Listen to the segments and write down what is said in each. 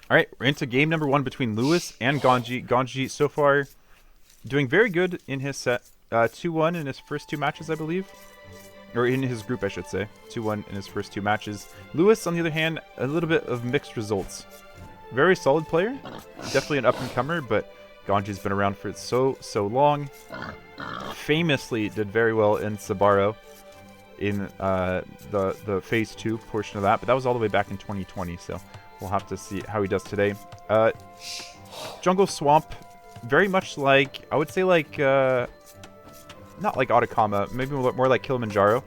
Alright, we're into game number 1 between Lewis and Ganji. Ganji so far doing very good in his set. 2-1 in his first 2 matches, I believe. Or in his group, I should say. 2-1 in his first 2 matches. Lewis, on the other hand, a little bit of mixed results. Very solid player. Definitely an up-and-comer, but Ganji's been around for so long. Famously did very well in Sabaro in the Phase 2 portion of that, but that was all the way back in 2020, so we'll have to see how he does today. Jungle Swamp, very much like, I would say like, not like Atacama, maybe more like Kilimanjaro,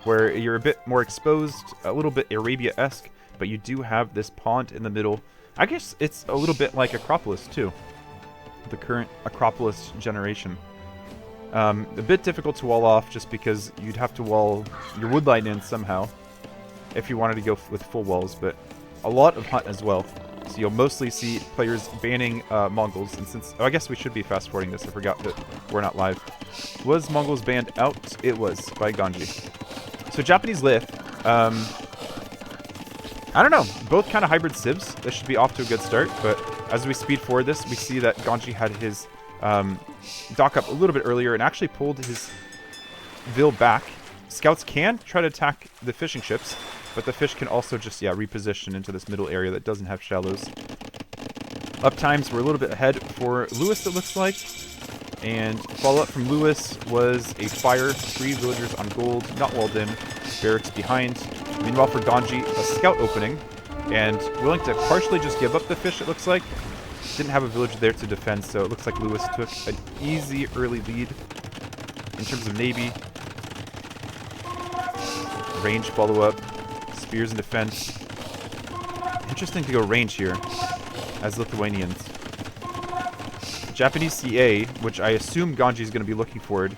where you're a bit more exposed, a little bit Arabia-esque, but you do have this pond in the middle. I guess it's a little bit like Acropolis too, the current Acropolis generation. A bit difficult to wall off just because you'd have to wall your woodline in somehow if you wanted to go with full walls, but a lot of hunt as well. So you'll mostly see players banning Mongols, and since... Oh, I guess we should be fast-forwarding this. I forgot that we're not live. Was Mongols banned out? It was, by Ganji. So Japanese Lith, I don't know. Both kind of hybrid civs. This should be off to a good start, but as we speed forward this, we see that Ganji had his dock up a little bit earlier and actually pulled his Vil back. Scouts can try to attack the fishing ships, but the fish can also just, reposition into this middle area that doesn't have shallows. Up times were a little bit ahead for Lewis, it looks like. And follow-up from Lewis was a fire, 3 villagers on gold, not walled in, barracks behind. Meanwhile for Ganji, a scout opening, and willing to partially just give up the fish, it looks like. Didn't have a villager there to defend, so it looks like Lewis took an easy early lead in terms of Navy. Range follow-up. Spears and defense. Interesting to go range here as Lithuanians. Japanese CA, which I assume Ganji is going to be looking forward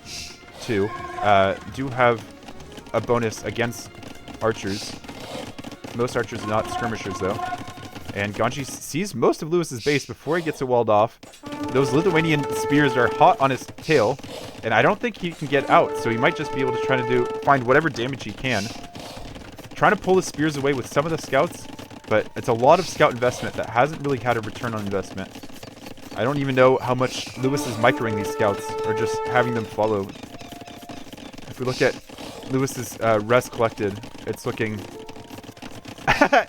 to, do have a bonus against archers. Most archers are not skirmishers though. And Ganji sees most of Lewis's base before he gets it walled off. Those Lithuanian spears are hot on his tail, and I don't think he can get out, so he might just be able to try to find whatever damage he can. Trying to pull the spears away with some of the scouts, but it's a lot of scout investment that hasn't really had a return on investment. I don't even know how much Lewis is microing these scouts, or just having them follow. If we look at Lewis's res collected, it's looking...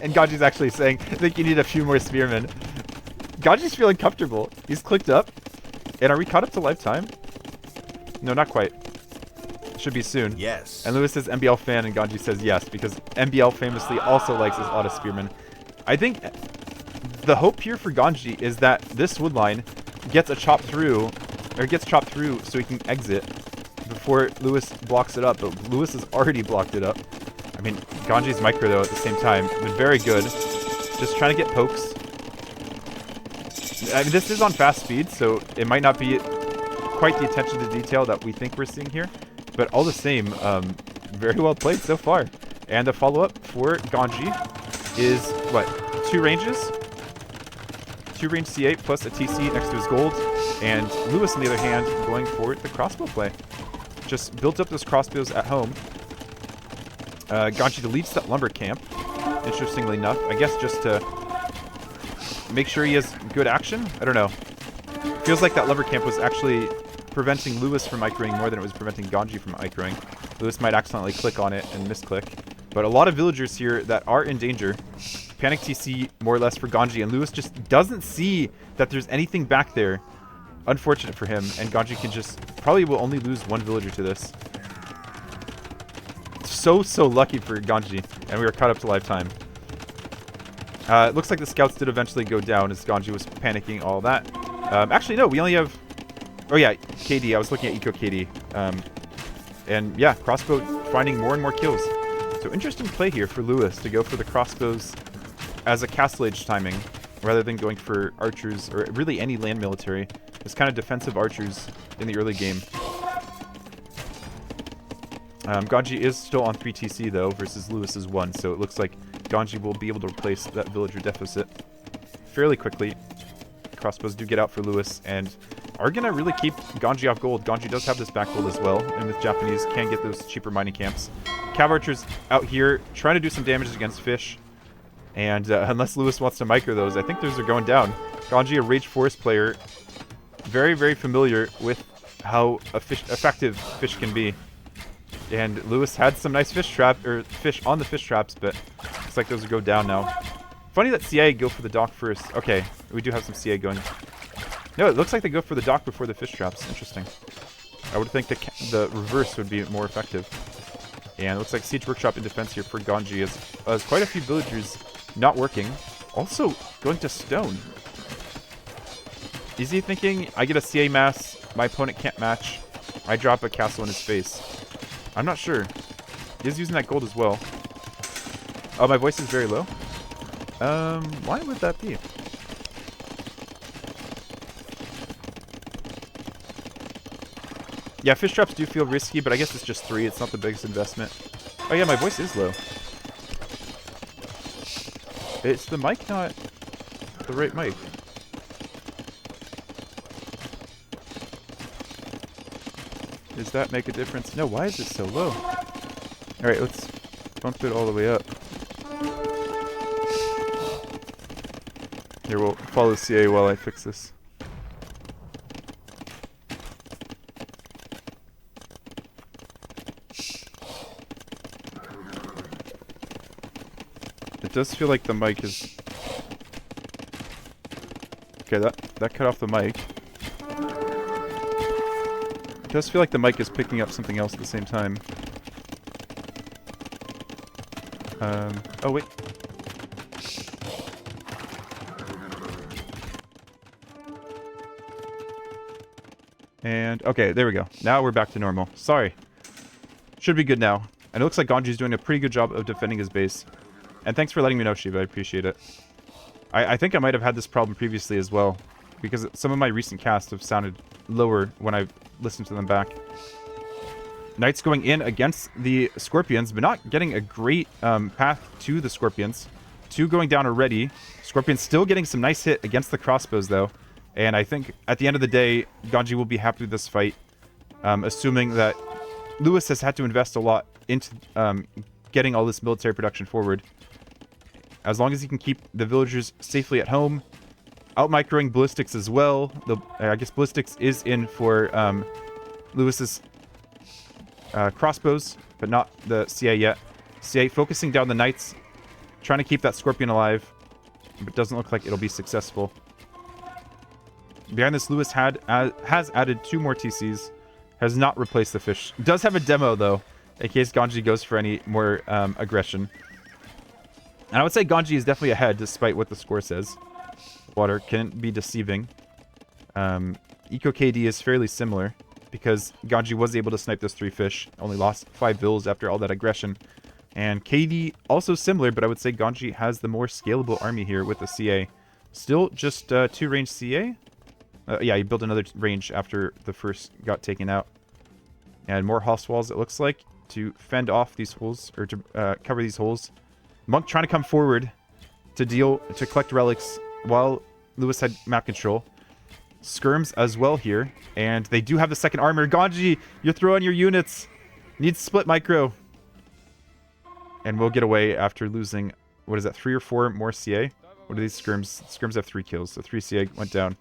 and Ganji's actually saying, I think you need a few more spearmen. Ganji's feeling comfortable. He's clicked up. And are we caught up to lifetime? No, not quite. Should be soon. Yes. And Lewis says MBL fan, and Ganji says yes, because MBL famously also likes his auto spearmen. I think the hope here for Ganji is that this woodline gets chopped through so he can exit before Lewis blocks it up. But Lewis has already blocked it up. I mean, Ganji's micro though at the same time, been very good. Just trying to get pokes. I mean, this is on fast speed, so it might not be quite the attention to detail that we think we're seeing here. But all the same, very well played so far. And the follow-up for Ganji is, what, 2 ranges? 2 range C8 plus a TC next to his gold. And Lewis, on the other hand, going for the crossbow play. Just built up those crossbows at home. Ganji deletes that lumber camp, interestingly enough. I guess just to make sure he has good action? I don't know. Feels like that lumber camp was actually preventing Lewis from microing more than it was preventing Ganji from microing. Lewis might accidentally click on it and misclick. But a lot of villagers here that are in danger. Panic TC more or less for Ganji, and Lewis just doesn't see that there's anything back there. Unfortunate for him, and Ganji can just... probably will only lose 1 villager to this. So lucky for Ganji, and we were caught up to lifetime. It looks like the scouts did eventually go down as Ganji was panicking all that. Actually, no, we only have... Oh yeah, KD. I was looking at Eco KD. And yeah, crossbow finding more and more kills. So interesting play here for Lewis to go for the crossbows as a Castle Age timing, rather than going for archers, or really any land military. It's kind of defensive archers in the early game. Ganji is still on 3 TC though, versus Lewis's 1, so it looks like Ganji will be able to replace that villager deficit fairly quickly. Crossbows do get out for Lewis, and are going to really keep Ganji off gold. Ganji does have this back gold as well, and with Japanese can get those cheaper mining camps. Cav Archer's out here trying to do some damage against fish. And unless Lewis wants to micro those, I think those are going down. Ganji, a Rage Forest player, very, very familiar with how effective fish can be. And Lewis had some nice fish on the fish traps, but looks like those will go down now. Funny that CA go for the dock first. Okay, we do have some CA going. No, it looks like they go for the dock before the fish traps. Interesting. I would think the reverse would be more effective. And it looks like Siege Workshop in defense here for Ganji as quite a few villagers not working. Also going to stone. Is he thinking, I get a CA mass, my opponent can't match, I drop a castle in his face? I'm not sure. He is using that gold as well. Oh, my voice is very low? Why would that be? Yeah, fish traps do feel risky, but I guess it's just 3. It's not the biggest investment. Oh yeah, my voice is low. It's the mic, not the right mic. Does that make a difference? No, why is it so low? Alright, let's bump it all the way up. Here, we'll follow CA while I fix this. It does feel like the mic is... Okay, that cut off the mic. It does feel like the mic is picking up something else at the same time. Oh wait. And, okay, there we go. Now we're back to normal. Sorry. Should be good now. And it looks like Ganji's doing a pretty good job of defending his base. And thanks for letting me know, Shiva. I appreciate it. I think I might have had this problem previously as well, because some of my recent casts have sounded lower when I've listened to them back. Knights going in against the Scorpions, but not getting a great path to the Scorpions. 2 going down already. Scorpions still getting some nice hit against the crossbows, though. And I think at the end of the day, Ganji will be happy with this fight, assuming that Lewis has had to invest a lot into getting all this military production forward. As long as he can keep the villagers safely at home, out-microing ballistics as well. I guess ballistics is in for Lewis's crossbows, but not the CA yet. CA focusing down the knights, trying to keep that Scorpion alive, but doesn't look like it'll be successful. Behind this, Lewis has added 2 more TCs, has not replaced the fish. Does have a demo, though, in case Ganji goes for any more aggression. And I would say Ganji is definitely ahead, despite what the score says. Water can be deceiving. Eco KD is fairly similar, because Ganji was able to snipe those 3 fish, only lost 5 bills after all that aggression. And KD also similar, but I would say Ganji has the more scalable army here with the CA. Still just 2 range CA? Yeah, he built another range after the first got taken out. And more house walls, it looks like, to fend off these holes, or to cover these holes. Monk trying to come forward to collect relics while Lewis had map control. Skirms as well here. And they do have the second armor. Ganji, you're throwing your units. Needs split micro. And we'll get away after losing, what is that, 3 or 4 more CA? What are these skirms? Skirms have 3 kills, so 3 CA went down.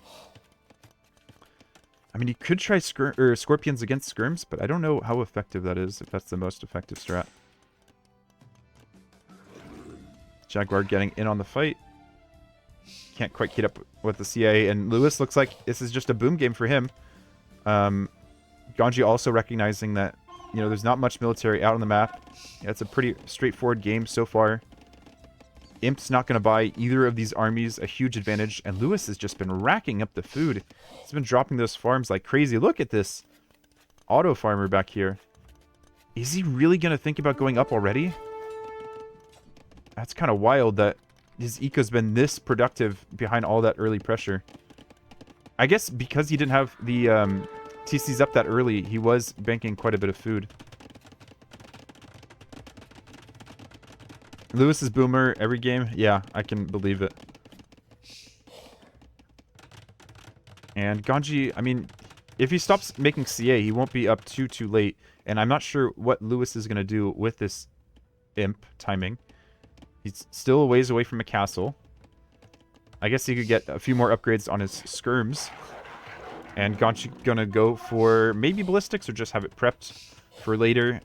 I mean, you could try Scorpions against skirms, but I don't know how effective that is, if that's the most effective strat. Jaguar getting in on the fight. Can't quite keep up with the CA, and Lewis looks like this is just a boom game for him. Ganji also recognizing that, you know, there's not much military out on the map. Yeah, it's a pretty straightforward game so far. Imp's not going to buy either of these armies a huge advantage, and Lewis has just been racking up the food. He's been dropping those farms like crazy. Look at this auto farmer back here. Is he really going to think about going up already? That's kind of wild that his eco's been this productive behind all that early pressure. I guess because he didn't have the TCs up that early, he was banking quite a bit of food. Lewis's boomer every game? Yeah, I can believe it. And Ganji, I mean, if he stops making CA, he won't be up too late. And I'm not sure what Lewis is going to do with this imp timing. He's still a ways away from a castle. I guess he could get a few more upgrades on his skirms. And Ganji gonna go for maybe ballistics or just have it prepped for later.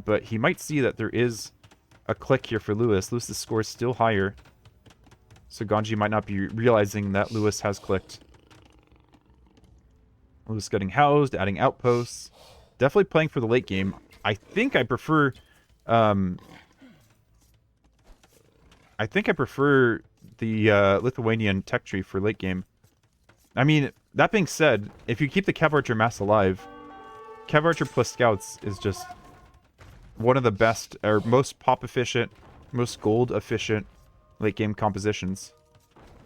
But he might see that there is a click here for Lewis. Lewis's score is still higher. So Ganji might not be realizing that Lewis has clicked. Lewis getting housed, adding outposts. Definitely playing for the late game. I think I prefer... the Lithuanian tech tree for late game. I mean, that being said, if you keep the Cav Archer mass alive, Cav Archer plus Scouts is just one of the best, or most pop efficient, most gold efficient late game compositions.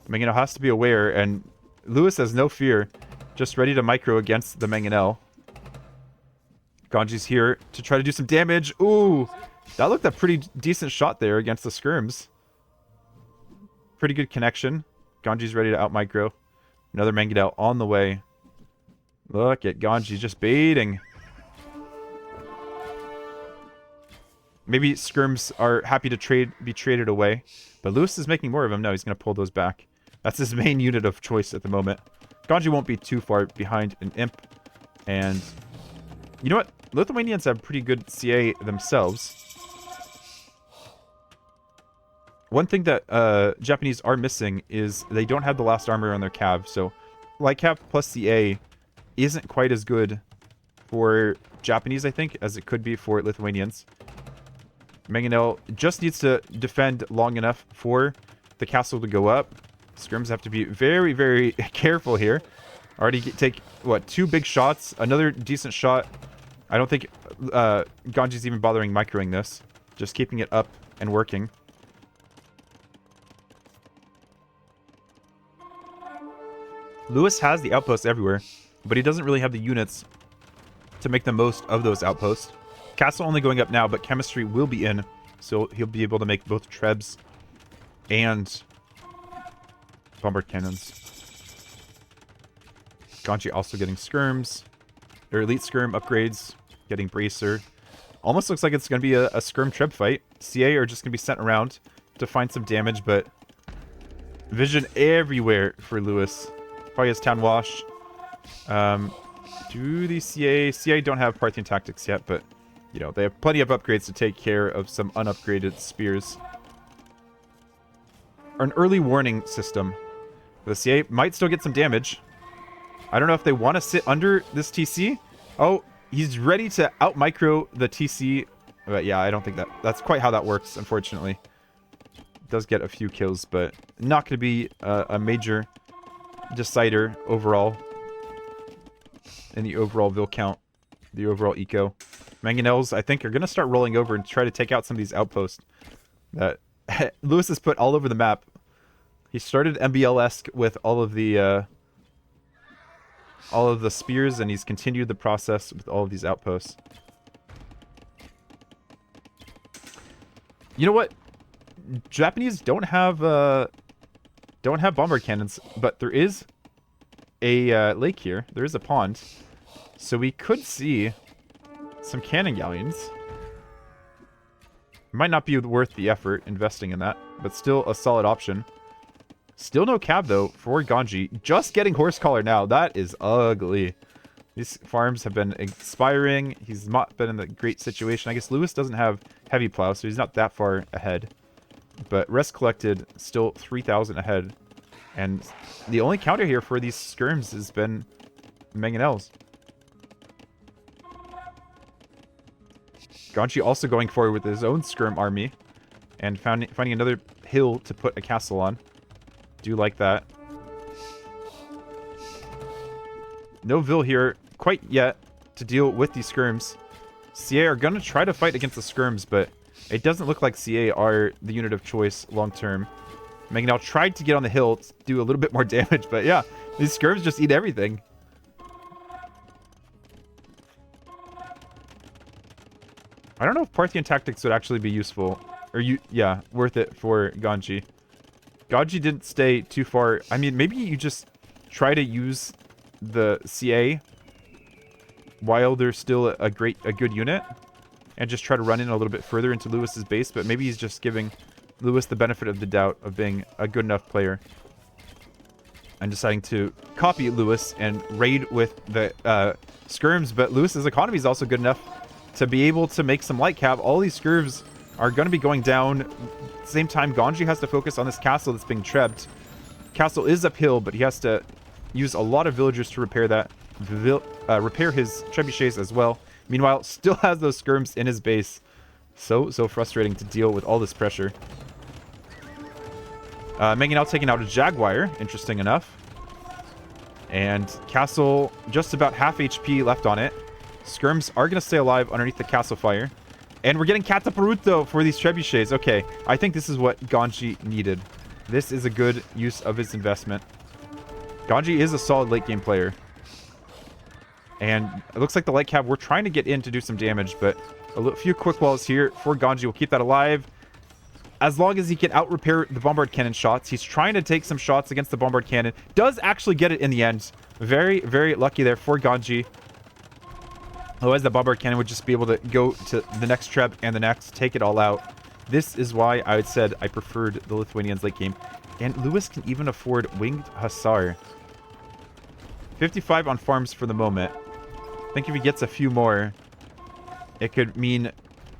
Mangonel has to be aware, and Lewis has no fear, just ready to micro against the Mangonel. Ganji's here to try to do some damage. Ooh, that looked a pretty decent shot there against the skirms. Pretty good connection. Ganji's ready to out micro. Another Mangonel on the way. Look at Ganji just baiting. Maybe skirms are happy to be traded away. But Lewis is making more of them. No, he's going to pull those back. That's his main unit of choice at the moment. Ganji won't be too far behind an imp. And you know what? Lithuanians have pretty good CA themselves. One thing that Japanese are missing is they don't have the last armor on their Cav. So light Cav plus CA isn't quite as good for Japanese, I think, as it could be for Lithuanians. Mangonel just needs to defend long enough for the castle to go up. Scrims have to be very, very careful here. Already take, what, 2 big shots. Another decent shot. I don't think Ganji's even bothering microing this. Just keeping it up and working. Lewis has the outposts everywhere, but he doesn't really have the units to make the most of those outposts. Castle only going up now, but chemistry will be in, so he'll be able to make both trebs and bombard cannons. Ganji also getting skirms, or elite skirm upgrades, getting bracer. Almost looks like it's going to be a skirm treb fight. CA are just going to be sent around to find some damage, but vision everywhere for Lewis. Probably has Town Wash. Do the CA don't have Parthian Tactics yet, but, you know, they have plenty of upgrades to take care of some unupgraded spears. Or an early warning system. The CA might still get some damage. I don't know if they want to sit under this TC. Oh, he's ready to out-micro the TC. But yeah, I don't think that's quite how that works, unfortunately. Does get a few kills, but not going to be a major decider overall in the overall Vil count, the overall eco. Mangonels, I think, are going to start rolling over and try to take out some of these outposts that Lewis has put all over the map. He started MBL-esque with all of the spears, and he's continued the process with all of these outposts. You know what? Japanese don't have bombard cannons, but there is a lake here. There is a pond, so we could see some cannon galleons. Might not be worth the effort investing in that, but still a solid option. Still no cab though for Ganji. Just getting horse collar now. That is ugly. These farms have been expiring. He's not been in a great situation. I guess Lewis doesn't have heavy plow, so he's not that far ahead. But rest collected, still 3,000 ahead. And the only counter here for these skirms has been Mangonels. Ganji also going forward with his own skirm army. And finding another hill to put a castle on. Do like that. No Vil here quite yet to deal with these skirms. CA are going to try to fight against the skirms, but it doesn't look like CA are the unit of choice long term. Mangonel tried to get on the hill to do a little bit more damage, but yeah, these skirms just eat everything. I don't know if Parthian Tactics would actually be useful. Or, yeah, worth it for Ganji. Ganji didn't stay too far. I mean, maybe you just try to use the CA while they're still a good unit, and just try to run in a little bit further into Lewis's base, but maybe he's just giving Lewis the benefit of the doubt of being a good enough player and deciding to copy Lewis and raid with the skirms, but Lewis's economy is also good enough to be able to make some light cav. All these skirms are going to be going down. At the same time, Ganji has to focus on this castle that's being trebbed. Castle is uphill, but he has to use a lot of villagers to repair that. Repair his trebuchets as well. Meanwhile, still has those skirms in his base. So frustrating to deal with all this pressure. Megan now taking out a Jaguar, interesting enough. And castle just about half HP left on it. Skirms are going to stay alive underneath the castle fire. And we're getting Cataparuto for these trebuchets. Okay, I think this is what Ganji needed. This is a good use of his investment. Ganji is a solid late game player. And it looks like the light cav, we're trying to get in to do some damage, but a few quick walls here for Ganji will keep that alive. As long as he can out-repair the bombard cannon shots. He's trying to take some shots against the bombard cannon. Does actually get it in the end. Very, very lucky there for Ganji. Otherwise, the bombard cannon would just be able to go to the next treb and the next, take it all out. This is why I said I preferred the Lithuanians late game. And Lewis can even afford Winged Hussar. 55 on farms for the moment. I think if he gets a few more, it could mean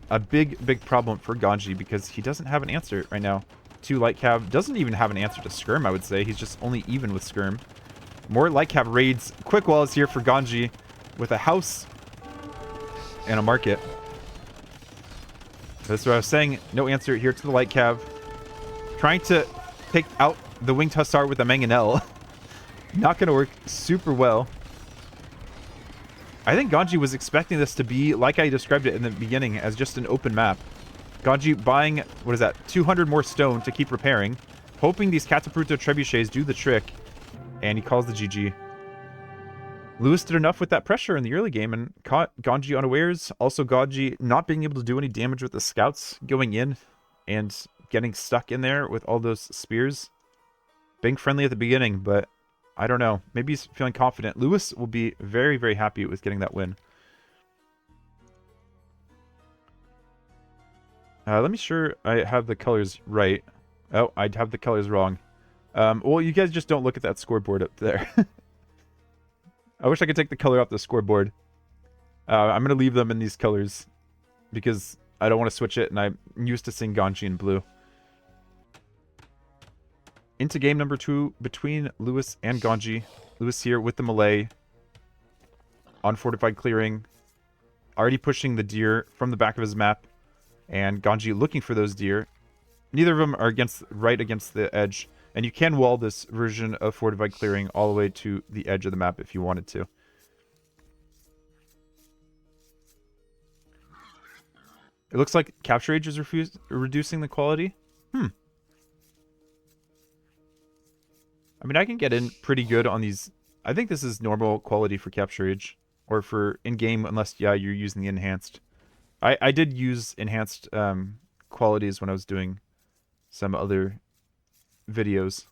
a big problem for Ganji, because he doesn't have an answer right now to light cav. Doesn't even have an answer to skirm, I would say. He's just only even with skirm. More light cav raids. Quick walls here for Ganji with a house and a market. That's what I was saying. No answer here to the light cav. Trying to take out the Winged Hussar with a Mangonel. Not going to work super well. I think Ganji was expecting this to be, like I described it in the beginning, as just an open map. Ganji buying, what is that, 200 more stone to keep repairing, hoping these Catapulto trebuchets do the trick, and he calls the GG. Lewis did enough with that pressure in the early game and caught Ganji unawares. Also, Ganji not being able to do any damage with the scouts going in and getting stuck in there with all those spears. Being friendly at the beginning, but I don't know. Maybe he's feeling confident. Lewis will be very, very happy with getting that win. Let me sure I have the colors right. Oh, I have the colors wrong. Well, you guys just don't look at that scoreboard up there. I wish I could take the color off the scoreboard. I'm going to leave them in these colors because I don't want to switch it, and I'm used to seeing Ganji in blue. Into game number 2 between Lewis and Ganji. Lewis here with the melee on Fortified Clearing. Already pushing the deer from the back of his map. And Ganji looking for those deer. Neither of them are right against the edge. And you can wall this version of Fortified Clearing all the way to the edge of the map if you wanted to. It looks like Capture Age is reducing the quality. I mean, I can get in pretty good on these. I think this is normal quality for Capture Age. Or for in-game, unless, yeah, you're using the enhanced. I did use enhanced qualities when I was doing some other videos.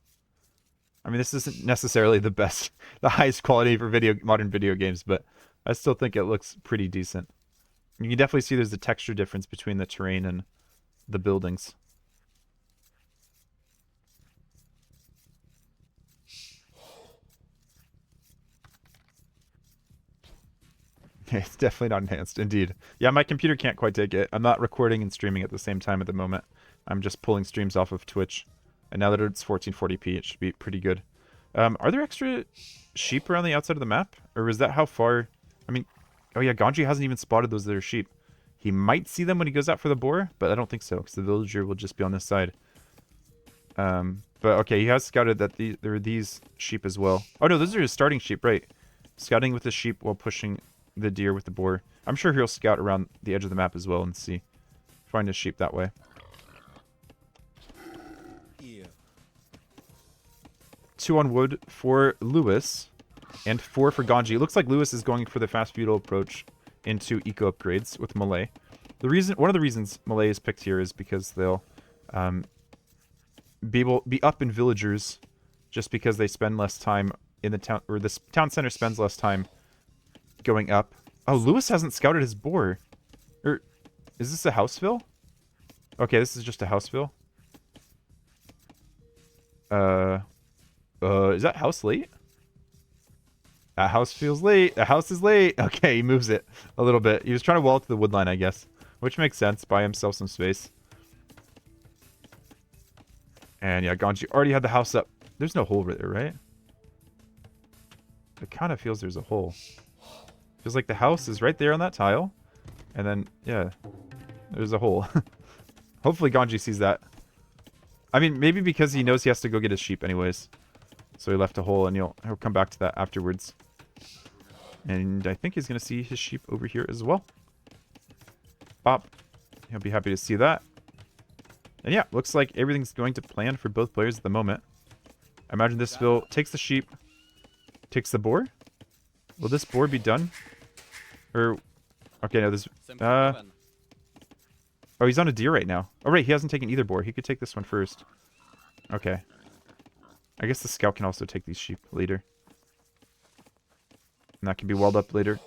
I mean, this isn't necessarily the best, the highest quality for modern video games, but I still think it looks pretty decent. You can definitely see there's a texture difference between the terrain and the buildings. It's definitely not enhanced, indeed. Yeah, my computer can't quite take it. I'm not recording and streaming at the same time at the moment. I'm just pulling streams off of Twitch. And now that it's 1440p, it should be pretty good. Are there extra sheep around the outside of the map? Or is that how far... I mean... Oh yeah, Ganji hasn't even spotted those other sheep. He might see them when he goes out for the boar, but I don't think so, because the villager will just be on this side. But okay, he has scouted that there are these sheep as well. Oh no, those are his starting sheep, right. Scouting with the sheep while pushing the deer with the boar. I'm sure he'll scout around the edge of the map as well and see. Find his sheep that way. Yeah. 2 on wood for Lewis. And 4 for Ganji. It looks like Lewis is going for the fast feudal approach into eco upgrades with melee. One of the reasons melee is picked here is because they'll be up in villagers just because they spend less time in the town, or this town center spends less time going up. Oh, Lewis hasn't scouted his boar. Or is this a houseville? Okay, this is just a houseville. Is that house late? That house feels late. The house is late. Okay, he moves it a little bit. He was trying to wall it to the wood line, I guess. Which makes sense. Buy himself some space. And yeah, Ganji already had the house up. There's no hole right there, right? It kind of feels there's a hole. Feels like the house is right there on that tile. And then, yeah, there's a hole. Hopefully Ganji sees that. I mean, maybe because he knows he has to go get his sheep anyways. So he left a hole, and he'll come back to that afterwards. And I think he's going to see his sheep over here as well. Bop. He'll be happy to see that. And yeah, looks like everything's going to plan for both players at the moment. I imagine this fill takes the sheep, takes the boar. Will this boar be done? Or, okay, no, this, oh, he's on a deer right now. Oh, right, he hasn't taken either boar. He could take this one first. Okay. I guess the scout can also take these sheep later. And that can be walled up later.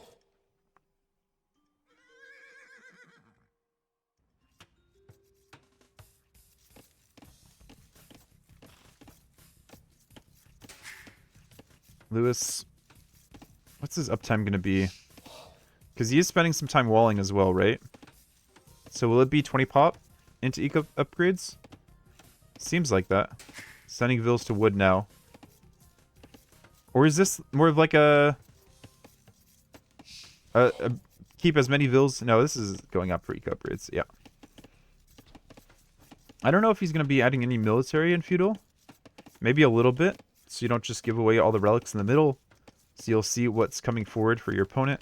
Lewis, what's his uptime going to be? Because he is spending some time walling as well, right? So will it be 20 pop into eco upgrades? Seems like that. Sending vills to wood now. Or is this more of like a keep as many vills? No, this is going up for eco upgrades. Yeah. I don't know if he's going to be adding any military in feudal. Maybe a little bit. So you don't just give away all the relics in the middle. So you'll see what's coming forward for your opponent.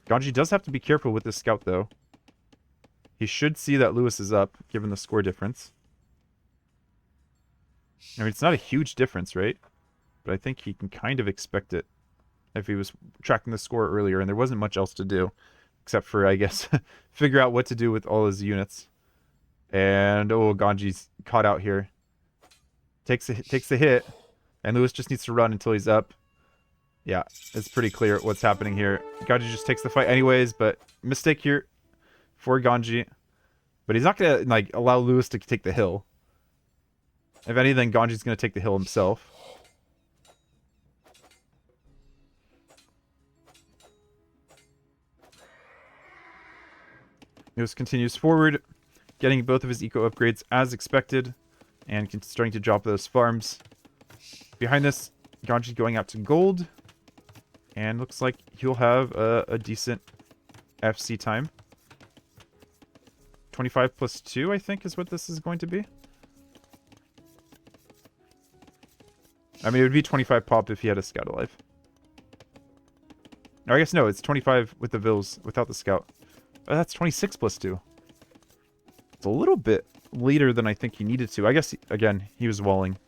Ganji does have to be careful with this scout, though. He should see that Lewis is up, given the score difference. I mean, it's not a huge difference, right? But I think he can kind of expect it if he was tracking the score earlier, and there wasn't much else to do. Except for, I guess, figure out what to do with all his units. And, oh, Ganji's caught out here. Takes the hit. And Lewis just needs to run until he's up. Yeah, it's pretty clear what's happening here. Ganji just takes the fight anyways, but mistake here for Ganji. But he's not going to, like, allow Lewis to take the hill. If anything, Ganji's going to take the hill himself. Lewis continues forward, getting both of his eco upgrades as expected, and starting to drop those farms. Behind this, Ganji going out to gold, and looks like he'll have a decent FC time. 25 plus 2, I think, is what this is going to be. I mean, it would be 25 pop if he had a scout alive. No, I guess no, it's 25 with the vills, without the scout. Oh, that's 26 plus 2. It's a little bit later than I think he needed to. I guess, again, he was walling.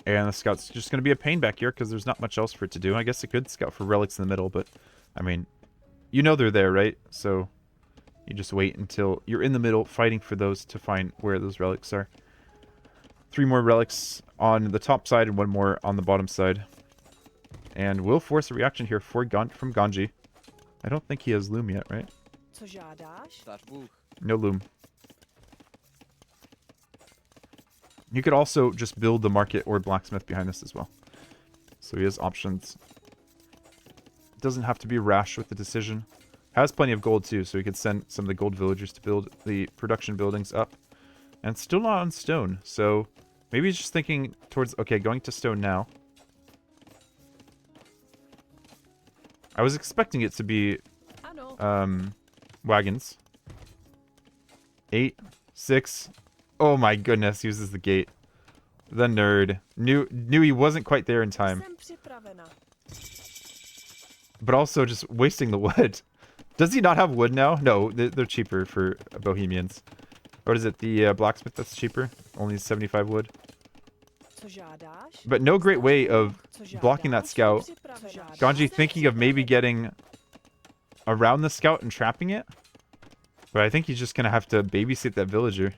And the scout's just going to be a pain back here because there's not much else for it to do. I guess it could scout for relics in the middle, but, I mean, you know they're there, right? So, you just wait until you're in the middle fighting for those to find where those relics are. 3 more relics on the top side and 1 more on the bottom side. And we'll force a reaction here from Ganji. I don't think he has loom yet, right? No loom. You could also just build the market or blacksmith behind this as well. So he has options. Doesn't have to be rash with the decision. Has plenty of gold too, so he could send some of the gold villagers to build the production buildings up. And still not on stone, so maybe he's just thinking towards, okay, going to stone now. I was expecting it to be wagons. 8, 6. Oh my goodness, uses the gate. The nerd. Knew he wasn't quite there in time. But also just wasting the wood. Does he not have wood now? No, they're cheaper for Bohemians. What is it, the blacksmith that's cheaper? Only 75 wood. But no great way of blocking that scout. Ganji thinking of maybe getting around the scout and trapping it. But I think he's just going to have to babysit that villager.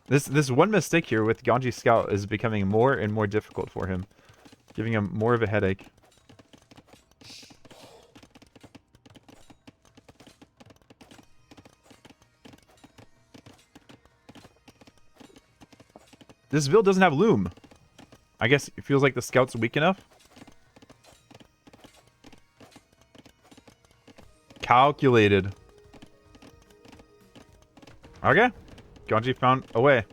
This one mistake here with Ganji Scout is becoming more and more difficult for him. Giving him more of a headache. This build doesn't have loom. I guess it feels like the scout's weak enough. Calculated. Okay. Ganji found a way.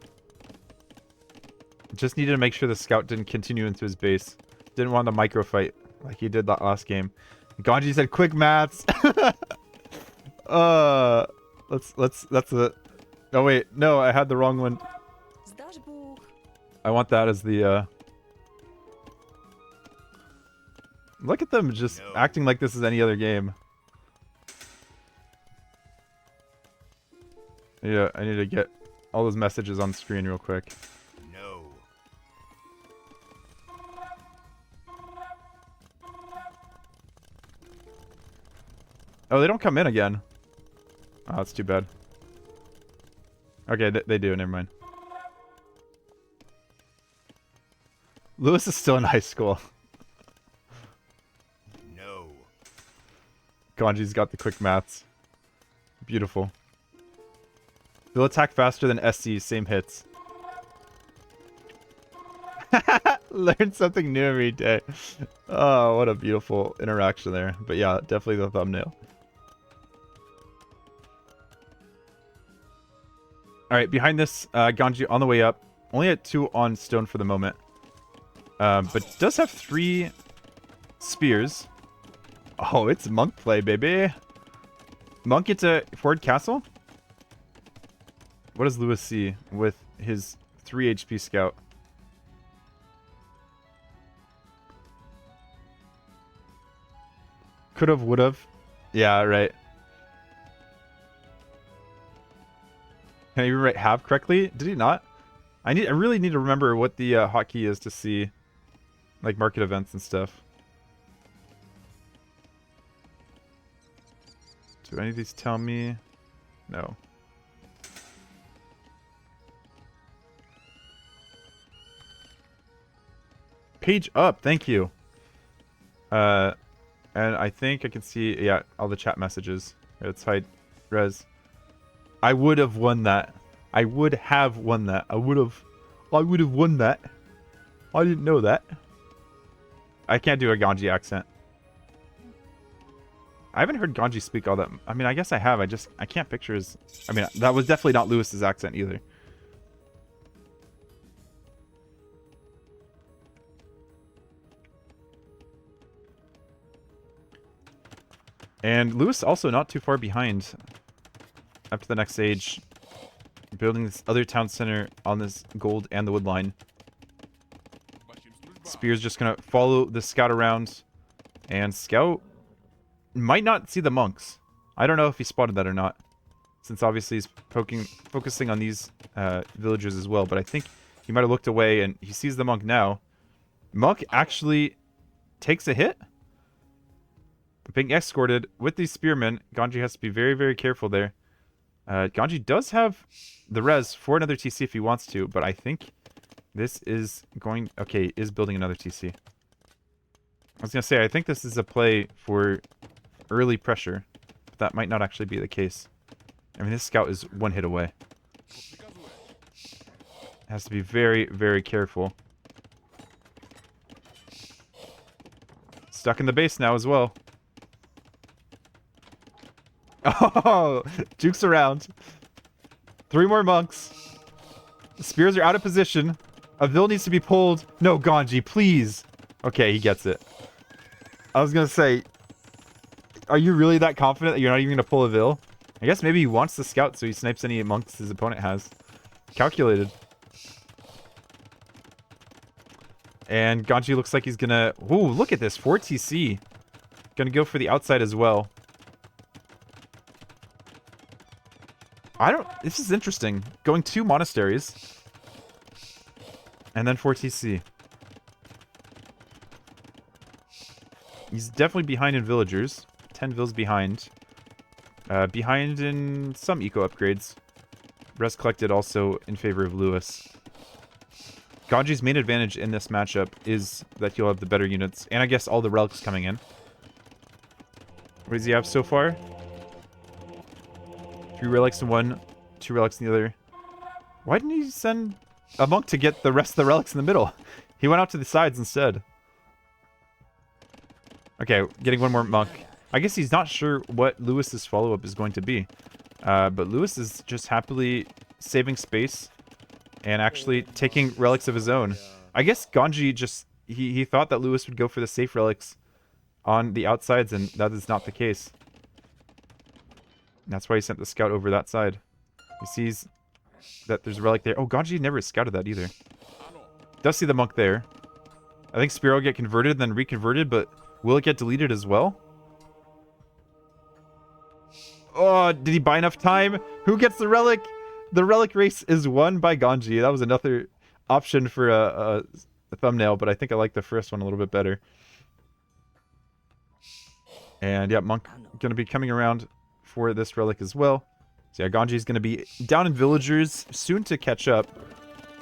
Just needed to make sure the scout didn't continue into his base. Didn't want the micro fight like he did that last game. Ganji said quick maths. That's a... Oh wait, no, I had the wrong one. I want that as the, Look at them just acting like this is any other game. Yeah, I need to get all those messages on screen real quick. No. Oh, they don't come in again. Oh, that's too bad. Okay, they do, never mind. Lewis is still in high school. No. Ganji's got the quick maths. Beautiful. They'll attack faster than SC, same hits. Learn something new every day. Oh, what a beautiful interaction there. But yeah, definitely the thumbnail. Alright, behind this, Ganji on the way up. Only at 2 on stone for the moment. But does have 3 spears. Oh, it's monk play, baby. Monk into Ford Castle? What does Lewis see with his 3 HP scout? Could've, would've. Yeah, right. Can I even write have correctly? Did he not? I really need to remember what the hotkey is to see like market events and stuff. Do any of these tell me? No. Page up, thank you. And I think I can see, yeah, all the chat messages. Let's hide res. I would have won that. I would have won that. I would have won that. I didn't know that. I can't do a Ganji accent. I haven't heard Ganji speak all that. I mean, I guess I have. I can't picture his... I mean, that was definitely not Lewis's accent either. And Lewis also not too far behind. Up to the next stage. Building this other town center on this gold and the wood line. Spear's just gonna follow the scout around. And scout might not see the monks. I don't know if he spotted that or not. Since obviously he's focusing on these villagers as well. But I think he might have looked away and he sees the monk now. Monk actually takes a hit. Being escorted with these spearmen. Ganji has to be very, very careful there. Ganji does have the res for another TC if he wants to, but I think this is going... Okay, is building another TC. I was going to say, I think this is a play for early pressure. But that might not actually be the case. I mean, this scout is 1 hit away. Has to be very, very careful. Stuck in the base now as well. Oh, jukes around. 3 more monks. The spears are out of position. A vill needs to be pulled. No, Ganji, please. Okay, he gets it. I was going to say, are you really that confident that you're not even going to pull a vill? I guess maybe he wants the scout so he snipes any monks his opponent has. Calculated. And Ganji looks like he's going to... Ooh, look at this. 4 TC. Going to go for the outside as well. This is interesting. Going 2 monasteries. And then 4 TC. He's definitely behind in villagers. 10 vills behind. Behind in some eco upgrades. Res collected also in favor of Lewis. Ganji's main advantage in this matchup is that he'll have the better units, and I guess all the relics coming in. What does he have so far? 3 relics in one, 2 relics in the other. Why didn't he send a monk to get the rest of the relics in the middle? He went out to the sides instead. Okay, getting one more monk. I guess he's not sure what Lewis's follow-up is going to be. But Lewis is just happily saving space and actually taking relics of his own. I guess Ganji just... He thought that Lewis would go for the safe relics on the outsides, and that is not the case. That's why he sent the scout over that side. He sees that there's a relic there. Oh, Ganji never scouted that either. Does see the monk there. I think Spear will get converted, then reconverted, but will it get deleted as well? Oh, did he buy enough time? Who gets the relic? The relic race is won by Ganji. That was another option for a thumbnail, but I think I like the first one a little bit better. And yeah, monk going to be coming around for this relic as well. So yeah, Ganji's going to be down in villagers, soon to catch up.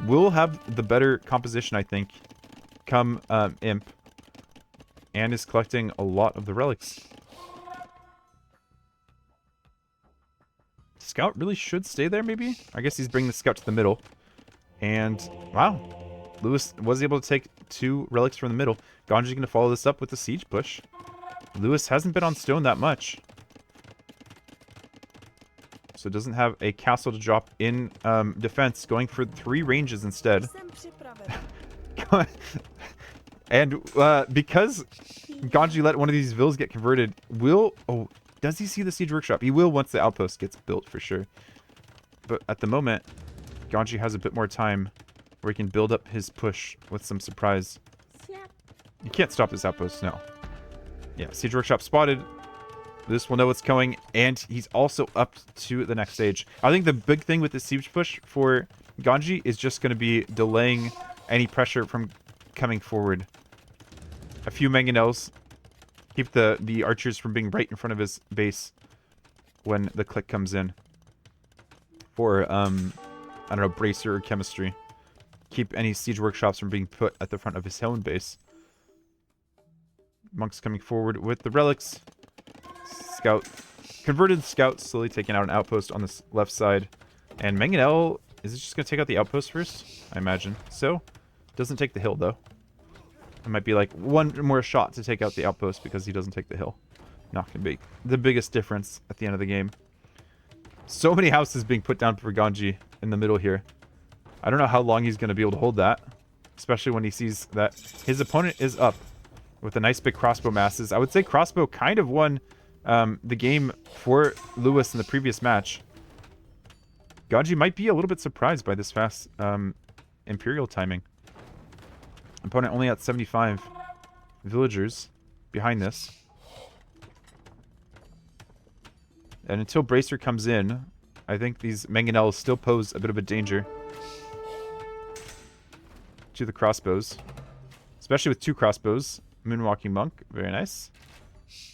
Will have the better composition, I think, come Imp. And is collecting a lot of the relics. Scout really should stay there, maybe? I guess he's bringing the scout to the middle. And, wow. Lewis was able to take 2 relics from the middle. Ganji's going to follow this up with the siege push. Lewis hasn't been on stone that much. So doesn't have a castle to drop in defense. Going for 3 ranges instead. And because Ganji let one of these villas get converted, oh, does he see the siege workshop? He will once the outpost gets built for sure. But at the moment, Ganji has a bit more time where he can build up his push with some surprise. You can't stop this outpost, no. Yeah, siege workshop spotted. This will know what's coming, and he's also up to the next stage. I think the big thing with the siege push for Ganji is just going to be delaying any pressure from coming forward. A few mangonels keep the archers from being right in front of his base when the click comes in. For, I don't know, bracer or chemistry. Keep any siege workshops from being put at the front of his own base. Monks coming forward with the relics. Scout. Converted scout slowly taking out an outpost on this left side. And Mangonel, is it just going to take out the outpost first? I imagine. So, doesn't take the hill though. It might be like one more shot to take out the outpost because he doesn't take the hill. Not going to be the biggest difference at the end of the game. So many houses being put down for Ganji in the middle here. I don't know how long he's going to be able to hold that. Especially when he sees that his opponent is up with a nice big crossbow masses. I would say crossbow kind of won the game for Lewis in the previous match. Ganji might be a little bit surprised by this fast Imperial timing. Opponent only at 75 villagers behind this. And until Bracer comes in, I think these mangonels still pose a bit of a danger to the crossbows. Especially with 2 crossbows. Moonwalking monk, very nice.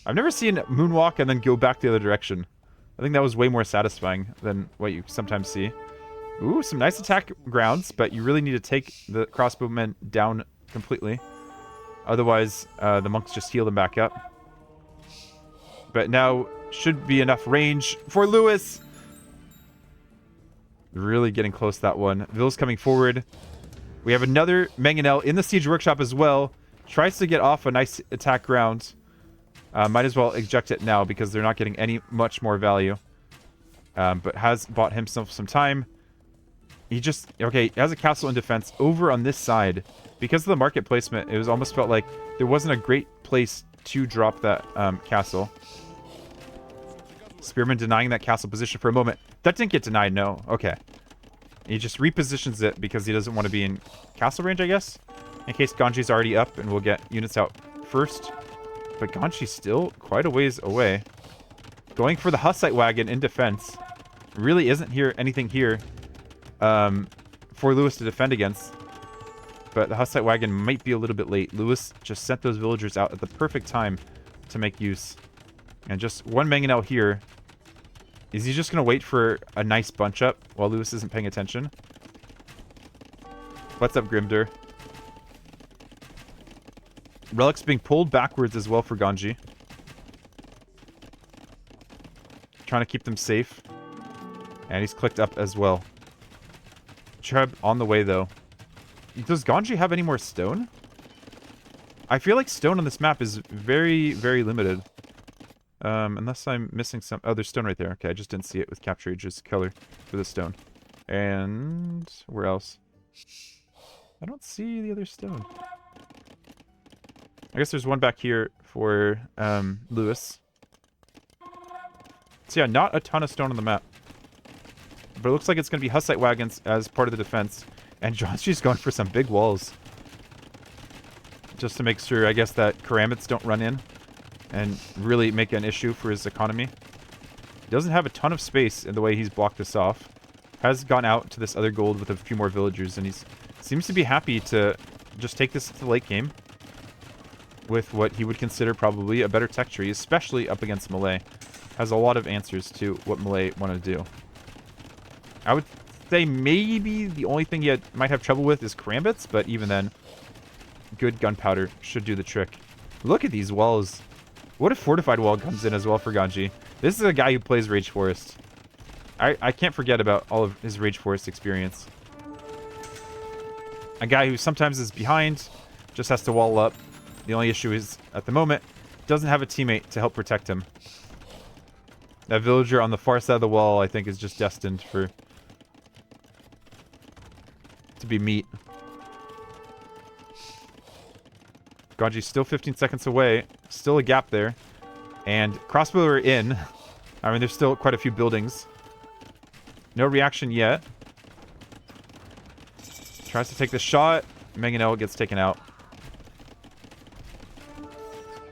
I've never seen moonwalk and then go back the other direction. I think that was way more satisfying than what you sometimes see. Ooh, some nice attack grounds, but you really need to take the crossbowmen down completely. Otherwise, the monks just heal them back up. But now should be enough range for Lewis. Really getting close to that one. Vill's coming forward. We have another mangonel in the siege workshop as well. Tries to get off a nice attack ground. Might as well eject it now because they're not getting any much more value. But has bought himself some time. He just, okay, he has a castle in defense over on this side. Because of the market placement, it was almost felt like there wasn't a great place to drop that castle. Spearman denying that castle position for a moment. That didn't get denied, no. Okay. He just repositions it because he doesn't want to be in castle range, I guess. In case Ganji's already up and we'll get units out first. But Ganji's still quite a ways away. Going for the Hussite wagon in defense. Really isn't anything here for Lewis to defend against. But the Hussite wagon might be a little bit late. Lewis just sent those villagers out at the perfect time to make use. And just one mangonel here Is he just going to wait for a nice bunch up while Lewis isn't paying attention? What's up, Grimder? Relic's being pulled backwards as well for Ganji. Trying to keep them safe. And he's clicked up as well. Treb on the way, though. Does Ganji have any more stone? I feel like stone on this map is very, very limited. Unless I'm missing some... Oh, there's stone right there. Okay, I just didn't see it with Capture Age's color for the stone. And... where else? I don't see the other stone. I guess there's one back here for Lewis. So yeah, not a ton of stone on the map. But it looks like it's going to be Hussite wagons as part of the defense. And Ganji's going for some big walls. Just to make sure, I guess, that Karambits don't run in and really make an issue for his economy. He doesn't have a ton of space in the way he's blocked this off. Has gone out to this other gold with a few more villagers, and he seems to be happy to just take this to the late game with what he would consider probably a better tech tree, especially up against Malay. Has a lot of answers to what Malay want to do. I would say maybe the only thing he might have trouble with is Karambits, but even then, good gunpowder should do the trick. Look at these walls. What if Fortified Wall comes in as well for Ganji? This is a guy who plays Rage Forest. I can't forget about all of his Rage Forest experience. A guy who sometimes is behind, just has to wall up. The only issue is, at the moment, doesn't have a teammate to help protect him. That villager on the far side of the wall, I think, is just destined to be meat. Ganji's still 15 seconds away. Still a gap there. And crossbow are in. I mean, there's still quite a few buildings. No reaction yet. Tries to take the shot. Mangonel gets taken out.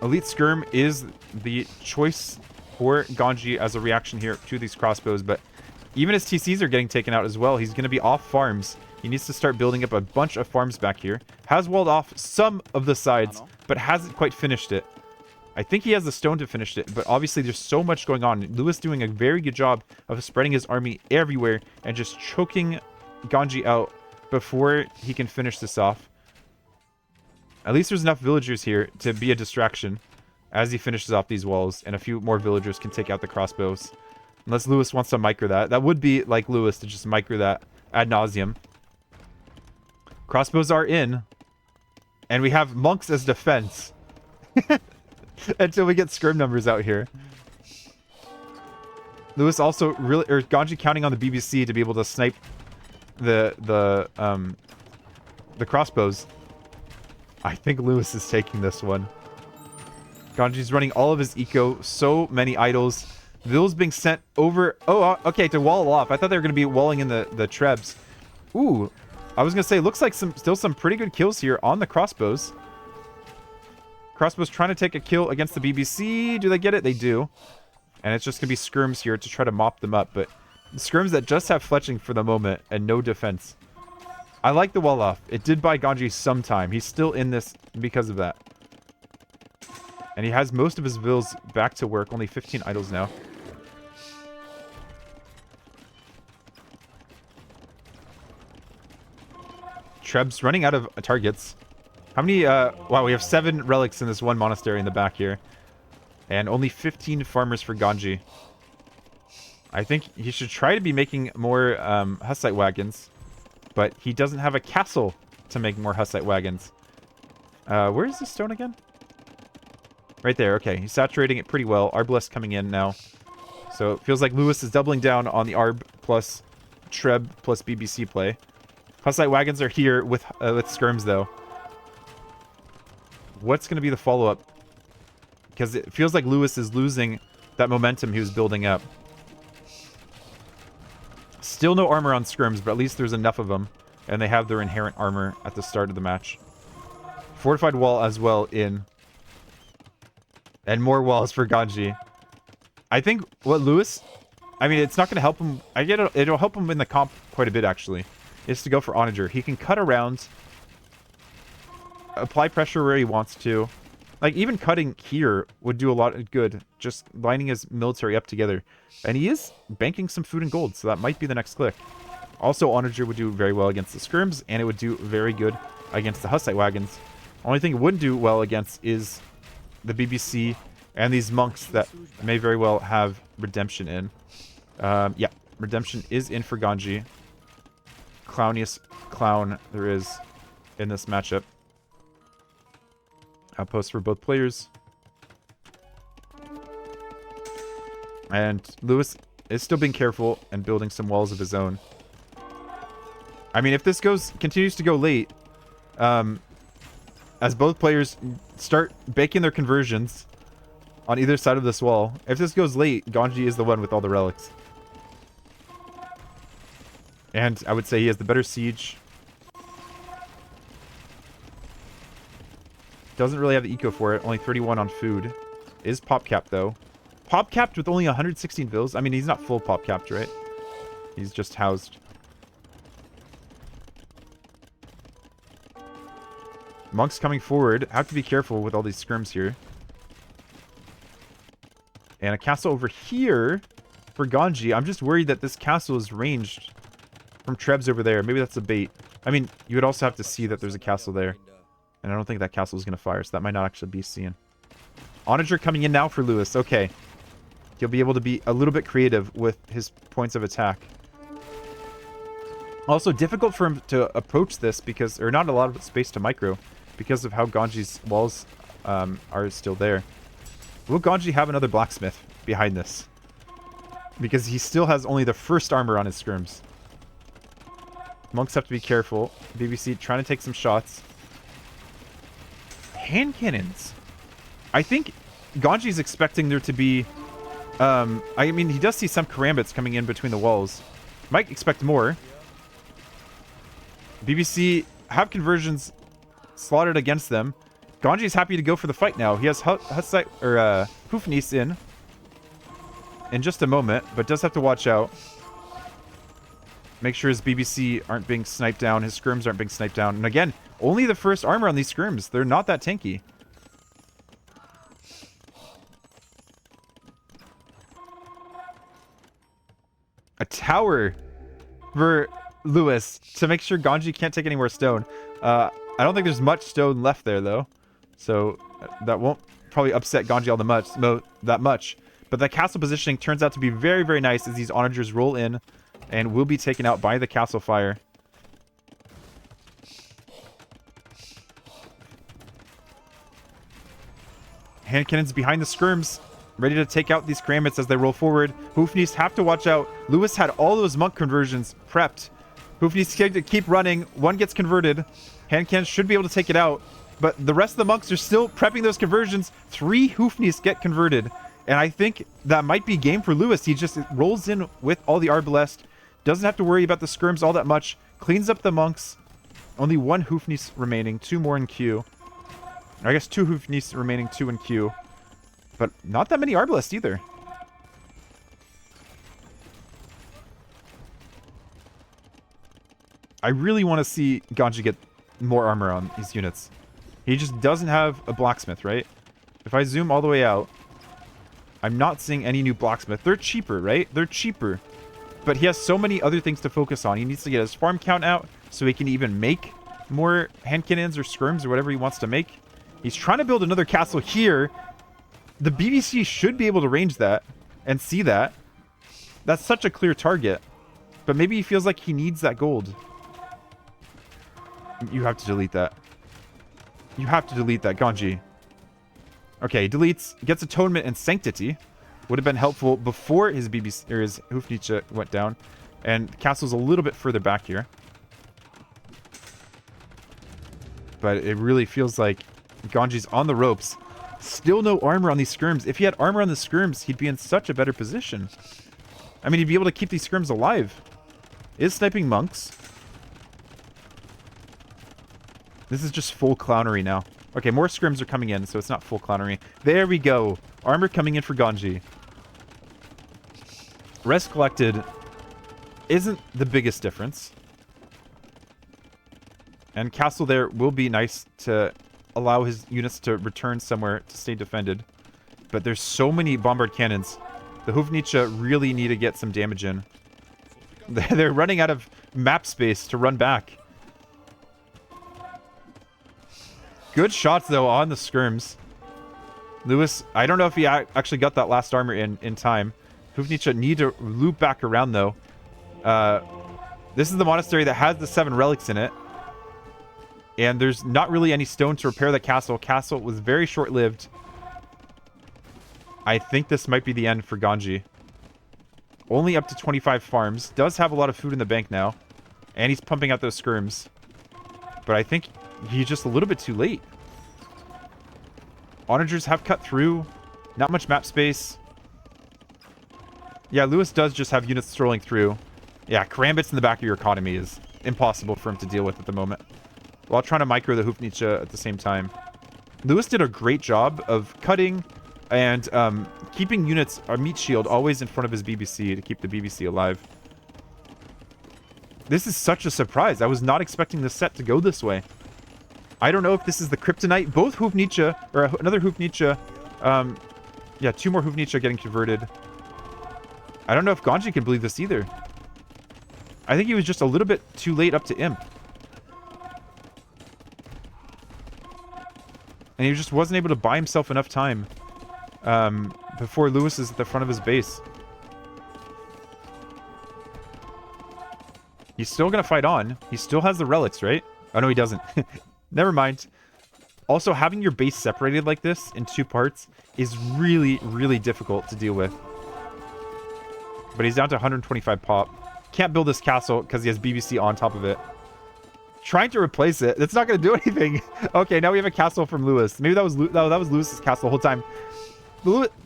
Elite Skirm is the choice for Ganji as a reaction here to these crossbows, but even his TCs are getting taken out as well. He's going to be off farms. He needs to start building up a bunch of farms back here. Has walled off some of the sides, but hasn't quite finished it. I think he has the stone to finish it, but obviously there's so much going on. Lewis doing a very good job of spreading his army everywhere and just choking Ganji out before he can finish this off. At least there's enough villagers here to be a distraction as he finishes off these walls, and a few more villagers can take out the crossbows. Unless Lewis wants to micro that. That would be like Lewis to just micro that ad nauseum. Crossbows are in. And we have monks as defense. Until we get skirm numbers out here. Lewis also really... Or Ganji counting on the BBC to be able to snipe the crossbows. I think Lewis is taking this one. Ganji's running all of his eco. So many idols. Vill's being sent over... Oh, okay, to wall off. I thought they were going to be walling in the trebs. Ooh. I was going to say, looks like still some pretty good kills here on the crossbows. Crossbows trying to take a kill against the BBC. Do they get it? They do. And it's just going to be skirms here to try to mop them up. But skirms that just have fletching for the moment and no defense. I like the wall off. It did buy Ganji some time. He's still in this because of that. And he has most of his vills back to work. Only 15 idols now. Treb's running out of targets. How many, wow, we have 7 relics in this one monastery in the back here. And only 15 farmers for Ganji. I think he should try to be making more Hussite wagons. But he doesn't have a castle to make more Hussite wagons. Where is the stone again? Right there, okay. He's saturating it pretty well. Arbalest coming in now. So it feels like Lewis is doubling down on the Arb plus Treb plus BBC play. Hussite wagons are here with skirms, though. What's going to be the follow-up? Because it feels like Lewis is losing that momentum he was building up. Still no armor on skirms, but at least there's enough of them. And they have their inherent armor at the start of the match. Fortified wall as well in. And more walls for Ganji. I think what Lewis... I mean, it's not going to help him... It'll help him in the comp quite a bit, actually. Is to go for Onager. He can cut around, apply pressure where he wants to, Like, even cutting here would do a lot of good, just lining his military up together. And he is banking some food and gold, so that might be the next click. Also, Onager would do very well against the Skirms, and it would do very good against the Hussite wagons. Only thing it wouldn't do well against is the BBC and these monks that may very well have Redemption in. Yeah, Redemption is in for Ganji. Clowniest clown there is in this matchup. Outpost for both players. And Lewis is still being careful and building some walls of his own. I mean, if this continues to go late, as both players start baking their conversions on either side of this wall, if this goes late, Ganji is the one with all the relics. And I would say he has the better siege. Doesn't really have the eco for it. Only 31 on food. Is pop capped though. Pop capped with only 116 bills. I mean, he's not full pop capped, right? He's just housed. Monks coming forward. Have to be careful with all these scrims here. And a castle over here for Ganji. I'm just worried that this castle is ranged from Trebs over there. Maybe that's a bait. I mean, you would also have to see that there's a castle there. And I don't think that castle is going to fire, so that might not actually be seen. Onager coming in now for Lewis. Okay. He'll be able to be a little bit creative with his points of attack. Also, difficult for him to approach this because there's not a lot of space to micro because of how Ganji's walls are still there. Will Ganji have another blacksmith behind this? Because he still has only the first armor on his skirms. Monks have to be careful. BBC trying to take some shots. Hand cannons. I think Ganji's expecting there to be... I mean, he does see some karambits coming in between the walls. Might expect more. BBC have conversions slotted against them. Ganji's happy to go for the fight now. He has Hussite or Hoofnice in just a moment, but does have to watch out. Make sure his BBC aren't being sniped down. His skirms aren't being sniped down. And again, only the first armor on these skirms. They're not that tanky. A tower for Lewis to make sure Ganji can't take any more stone. I don't think there's much stone left there, though. So that won't probably upset Ganji all that much. But the castle positioning turns out to be very, very nice as these onagers roll in and will be taken out by the castle fire. Hand cannons behind the skirms, ready to take out these karambits as they roll forward. Hoofnice have to watch out. Lewis had all those monk conversions prepped. Hoofnice to keep running. One gets converted. Hand cannons should be able to take it out. But the rest of the monks are still prepping those conversions. 3 Hoofnice get converted. And I think that might be game for Lewis. He just rolls in with all the Arbalest. Doesn't have to worry about the skirms all that much. Cleans up the monks. Only 1 Hoofnice remaining. 2 more in queue. I guess 2 Hoofnice remaining, 2 in queue. But not that many Arbalest either. I really want to see Ganji get more armor on these units. He just doesn't have a blacksmith, right? If I zoom all the way out, I'm not seeing any new blacksmith. They're cheaper, right? They're cheaper. But he has so many other things to focus on. He needs to get his farm count out so he can even make more hand cannons or skirms or whatever he wants to make. He's trying to build another castle here. The BBC should be able to range that and see that. That's such a clear target. But maybe he feels like he needs that gold. You have to delete that. You have to delete that, Ganji. Okay, deletes, gets Atonement and Sanctity. Would have been helpful before his BBC or his Hoofnice went down. And the castle's a little bit further back here. But it really feels like Ganji's on the ropes. Still no armor on these skirms. If he had armor on the skirms, he'd be in such a better position. I mean, he'd be able to keep these skirms alive. Is sniping monks. This is just full clownery now. Okay, more scrims are coming in, so it's not full clownery. There we go. Armor coming in for Ganji. Rest collected isn't the biggest difference. And castle there will be nice to allow his units to return somewhere to stay defended. But there's so many bombard cannons. The Hufniche really need to get some damage in. They're running out of map space to run back. Good shots, though, on the skirms. Lewis, I don't know if he actually got that last armor in time. Hufniche need to loop back around, though. This is the monastery that has the 7 relics in it. And there's not really any stone to repair the castle. Castle was very short-lived. I think this might be the end for Ganji. Only up to 25 farms. Does have a lot of food in the bank now. And he's pumping out those skirms. But I think he's just a little bit too late. Onagers have cut through. Not much map space. Yeah, Lewis does just have units strolling through. Yeah, Karambits in the back of your economy is impossible for him to deal with at the moment. While trying to micro the Hufniche at the same time. Lewis did a great job of cutting and keeping units, a meat shield, always in front of his BBC to keep the BBC alive. This is such a surprise. I was not expecting this set to go this way. I don't know if this is the Kryptonite. Both Hufniche, or another Hufniche, yeah, 2 more Hufniche getting converted. I don't know if Ganji can believe this either. I think he was just a little bit too late up to Imp. And he just wasn't able to buy himself enough time before Lewis is at the front of his base. He's still going to fight on. He still has the relics, right? Oh, no, he doesn't. Never mind. Also, having your base separated like this in 2 parts is really, really difficult to deal with. But he's down to 125 pop. Can't build this castle because he has BBC on top of it. Trying to replace it. That's not going to do anything. Okay, now we have a castle from Lewis. Maybe that was Lewis's castle the whole time.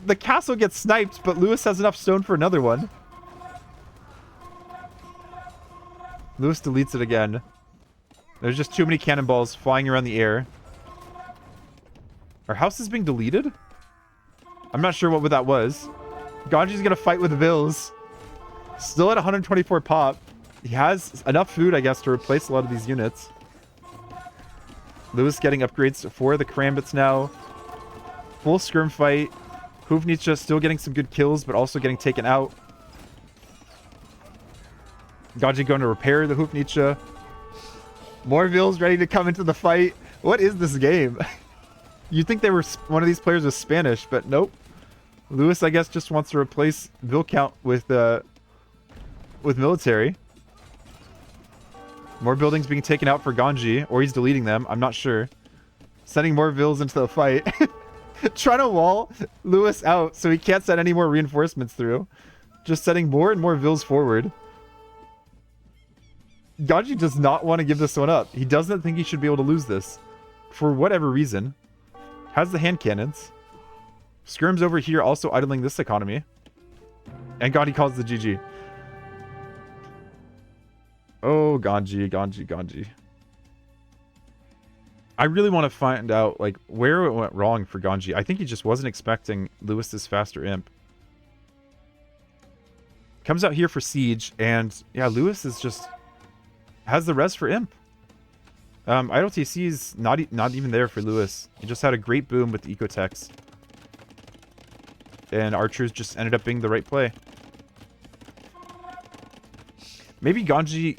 The castle gets sniped, but Lewis has enough stone for another one. Lewis deletes it again. There's just too many cannonballs flying around the air. Our house is being deleted? I'm not sure what that was. Ganji's going to fight with Vils. Still at 124 pop. He has enough food, I guess, to replace a lot of these units. Lewis getting upgrades for the Karambits now. Full skirm fight. Hufniche still getting some good kills, but also getting taken out. Ganji going to repair the Hufniche. More Vils ready to come into the fight. What is this game? You'd think they were one of these players was Spanish, but nope. Lewis, I guess, just wants to replace Vil count with military. More buildings being taken out for Ganji, or he's deleting them. I'm not sure. Sending more Vils into the fight. Trying to wall Lewis out so he can't send any more reinforcements through. Just sending more and more Vils forward. Ganji does not want to give this one up. He doesn't think he should be able to lose this. For whatever reason. Has the hand cannons. Skirm's over here also idling this economy. And Ganji calls the GG. Oh, Ganji. I really want to find out, like, where it went wrong for Ganji. I think he just wasn't expecting Lewis's faster imp. Comes out here for siege, and yeah, Lewis is just has the res for imp. Idle TC is not even there for Lewis. He just had a great boom with the Ecotechs. And archers just ended up being the right play. Maybe Ganji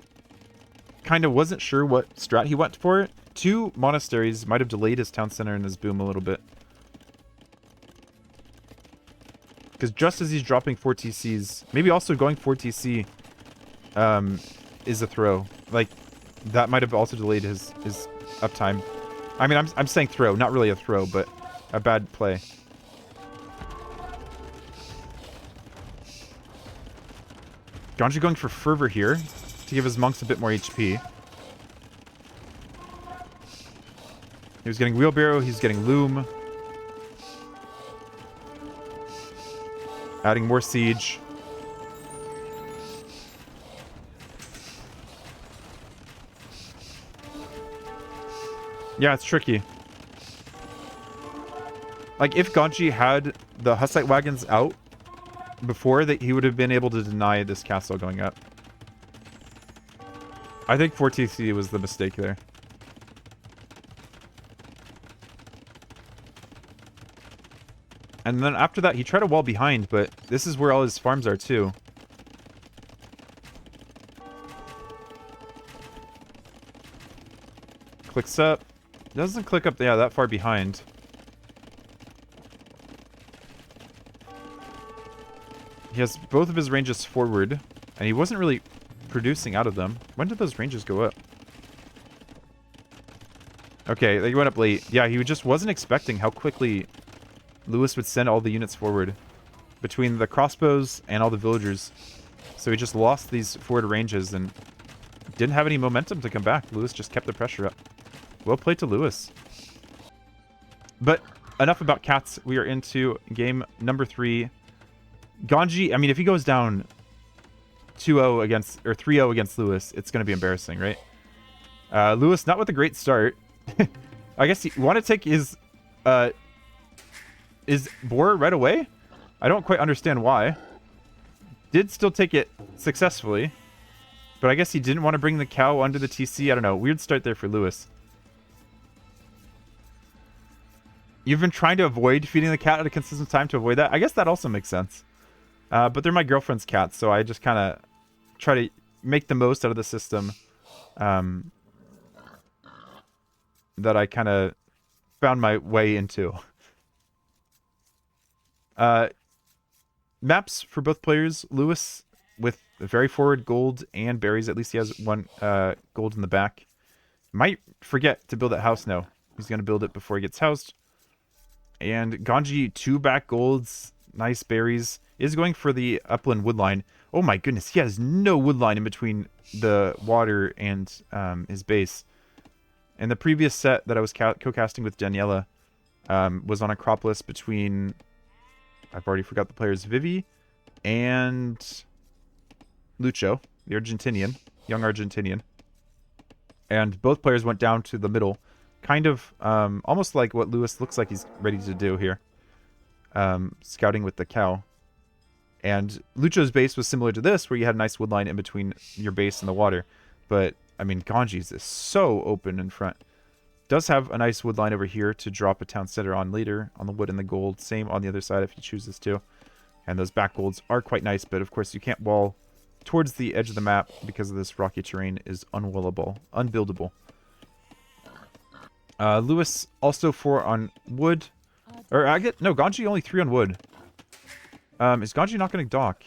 kind of wasn't sure what strat he went for. 2 monasteries might have delayed his town center and his boom a little bit. Because just as he's dropping 4 TCs, maybe also going 4 TC is a throw. Like, that might have also delayed his uptime. I mean, I'm saying throw, not really a throw, but a bad play. Ganji going for Fervor here to give his monks a bit more HP. He was getting Wheelbarrow, he's getting Loom. Adding more siege. Yeah, it's tricky. Like, if Ganji had the Hussite wagons out before, that he would have been able to deny this castle going up. I think 4TC was the mistake there. And then after that, he tried to wall behind, but this is where all his farms are too. Clicks up. Doesn't click up, yeah, that far behind. He has both of his ranges forward, and he wasn't really producing out of them. When did those ranges go up? Okay, they went up late. Yeah, he just wasn't expecting how quickly Lewis would send all the units forward between the crossbows and all the villagers. So he just lost these forward ranges and didn't have any momentum to come back. Lewis just kept the pressure up. Well played to Lewis. But enough about cats. We are into game number 3. Ganji, I mean, if he goes down 2-0 against, or 3-0 against Lewis, it's going to be embarrassing, right? Lewis, not with a great start. I guess he want to take his boar right away? I don't quite understand why. Did still take it successfully. But I guess he didn't want to bring the cow under the TC. I don't know. Weird start there for Lewis. You've been trying to avoid feeding the cat at a consistent time to avoid that. I guess that also makes sense. But they're my girlfriend's cats, so I just kind of try to make the most out of the system that I kind of found my way into. Maps for both players. Lewis with very forward gold and berries. At least he has one gold in the back. Might forget to build that house now. He's going to build it before he gets housed. And Ganji, 2 back golds, nice berries, is going for the upland woodline. Oh my goodness, he has no woodline in between the water and his base. And the previous set that I was co-casting with Daniela was on Acropolis between, I've already forgot the players, Vivi and Lucho, the Argentinian, young Argentinian. And both players went down to the middle. Kind of almost like what Lewis looks like he's ready to do here. Scouting with the cow. And Lucho's base was similar to this, where you had a nice woodline in between your base and the water. But, I mean, Ganji's is so open in front. Does have a nice woodline over here to drop a town center on later, on the wood and the gold. Same on the other side if he chooses to. And those back golds are quite nice, but of course you can't wall towards the edge of the map because of this rocky terrain is unwallable, unbuildable. Lewis also 4 on wood. Or I get, no, Ganji only 3 on wood. Is Ganji not going to dock?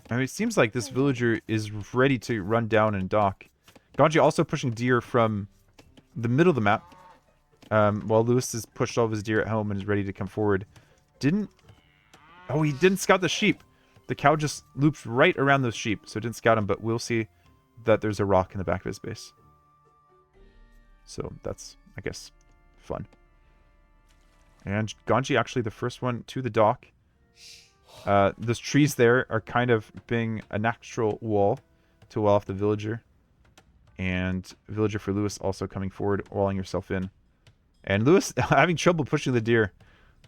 I mean, it seems like this villager is ready to run down and dock. Ganji also pushing deer from the middle of the map. While Lewis has pushed all of his deer at home and is ready to come forward. Oh, he didn't scout the sheep. The cow just loops right around those sheep. So it didn't scout him, but we'll see that there's a rock in the back of his base. So that's, I guess, fun. And Ganji actually the first one to the dock. Those trees there are kind of being a natural wall to wall off the villager. And villager for Lewis also coming forward, walling yourself in. And Lewis having trouble pushing the deer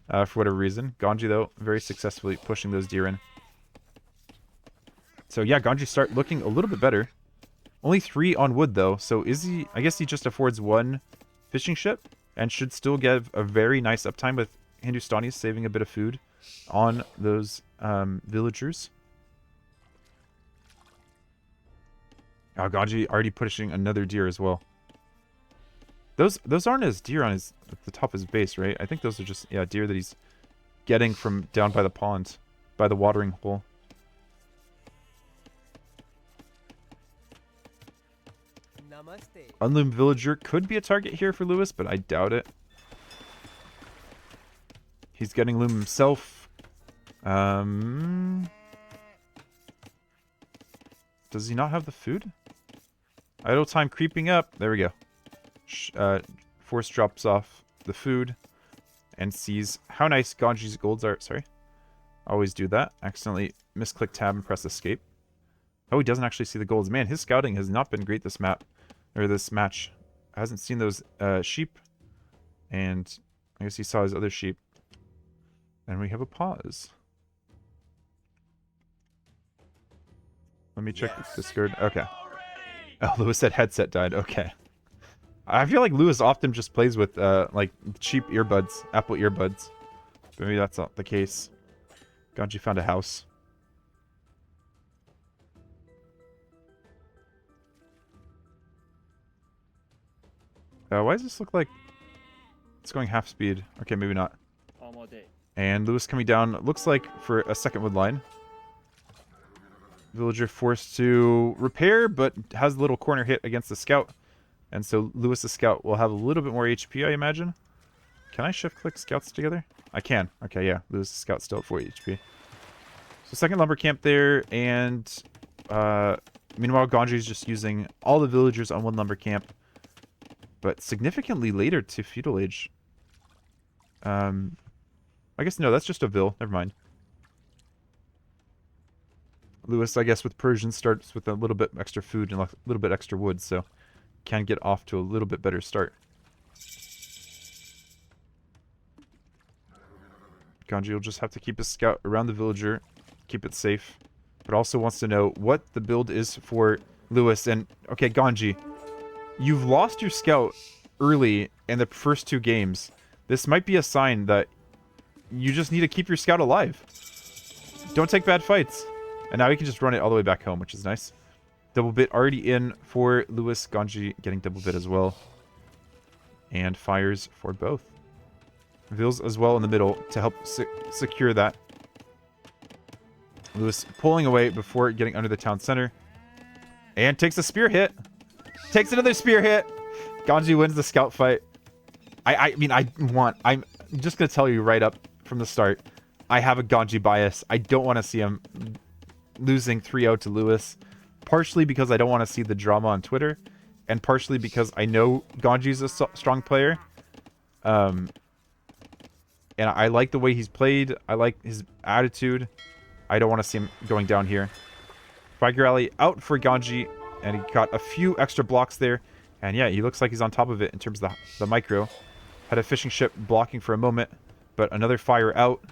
for whatever reason. Ganji, though, very successfully pushing those deer in. So yeah, Ganji start looking a little bit better. Only 3 on wood, though. So is he... I guess he just affords 1 fishing ship. And should still get a very nice uptime with Hindustanis saving a bit of food on those villagers. Oh, Ganji already pushing another deer as well. Those aren't his deer on his at the top of his base, right? I think those are just, yeah, deer that he's getting from down by the pond, by the watering hole. Unloomed villager could be a target here for Lewis, but I doubt it. He's getting loom himself. Does he not have the food? Idle time creeping up. There we go. Force drops off the food and sees how nice Ganji's golds are. Sorry. Always do that. Accidentally misclick tab and press escape. Oh, he doesn't actually see the golds. Man, his scouting has not been great this map. Or this match. I hasn't seen those sheep. And I guess he saw his other sheep. And we have a pause. Let me check the Discord. Okay. Oh, Lewis said headset died. Okay. I feel like Lewis often just plays with like cheap earbuds, Apple earbuds. Maybe that's not the case. Ganji found a house. Why does this look like it's going half speed? Okay, maybe not. And Lewis coming down, looks like for a second wood line. Villager forced to repair, but has a little corner hit against the scout. And so Lewis's scout will have a little bit more HP, I imagine. Can I shift click scouts together? I can. Okay, yeah. Lewis's scout's still at 40 HP. So second lumber camp there, and meanwhile Ganji's just using all the villagers on one lumber camp. But significantly later to feudal age. I guess no, that's just a vill. Never mind. Lewis, I guess, with Persian starts with a little bit extra food and a little bit extra wood, so can get off to a little bit better start. Ganji will just have to keep his scout around the villager, keep it safe, but also wants to know what the build is for Lewis. And, okay, Ganji, you've lost your scout early in the first 2 games. This might be a sign that you just need to keep your scout alive. Don't take bad fights. And now he can just run it all the way back home, which is nice. Double bit already in for Lewis. Ganji getting double bit as well. And fires for both. Vills as well in the middle to help secure that. Lewis pulling away before getting under the town center. And takes a spear hit. Takes another spear hit. Ganji wins the scout fight. I'm just going to tell you right up from the start. I have a Ganji bias. I don't want to see him losing 3-0 to Lewis. Partially because I don't want to see the drama on Twitter. And partially because I know Ganji's a strong player. And I like the way he's played. I like his attitude. I don't want to see him going down here. Fire Rally out for Ganji. And he got a few extra blocks there. And yeah, he looks like he's on top of it in terms of the micro. Had a fishing ship blocking for a moment. But another fire out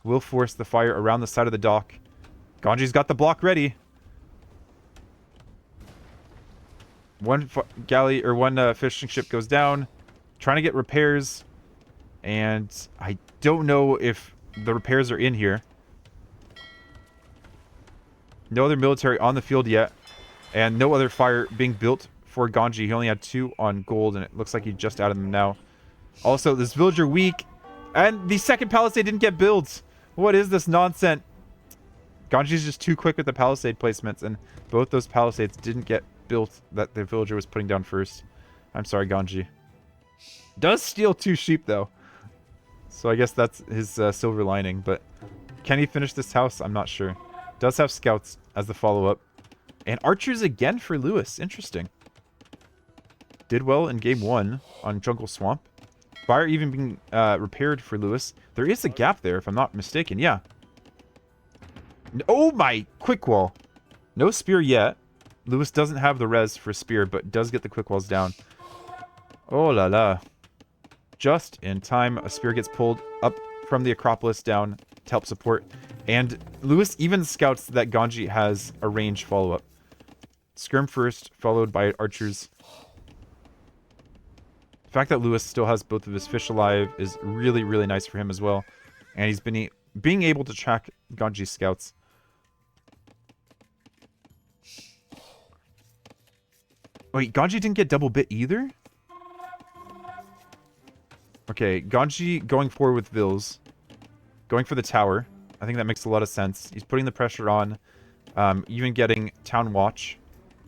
will force the fire around the side of the dock. Ganji's got the block ready. One galley or one fishing ship goes down. Trying to get repairs. And I don't know if the repairs are in here. No other military on the field yet. And no other fire being built for Ganji. He only had 2 on gold, and it looks like he just added them now. Also, this villager weak. And the second palisade didn't get built. What is this nonsense? Ganji's just too quick with the palisade placements, and both those palisades didn't get built that the villager was putting down first. I'm sorry, Ganji. Does steal 2 sheep, though. So I guess that's his silver lining, but can he finish this house? I'm not sure. Does have scouts as the follow-up. And archers again for Lewis. Interesting. Did well in game 1 on Jungle Swamp. Fire even being repaired for Lewis. There is a gap there, if I'm not mistaken. Yeah. Oh my! Quick wall. No spear yet. Lewis doesn't have the res for spear, but does get the quick walls down. Oh la la. Just in time, a spear gets pulled up from the Acropolis down to help support. And Lewis even scouts that Ganji has a range follow-up. Skirm first, followed by archers. The fact that Lewis still has both of his fish alive is really, really nice for him as well. And he's been being able to track Ganji's scouts. Wait, Ganji didn't get double bit either? Okay, Ganji going forward with Vills. Going for the tower. I think that makes a lot of sense. He's putting the pressure on. Even getting Town Watch.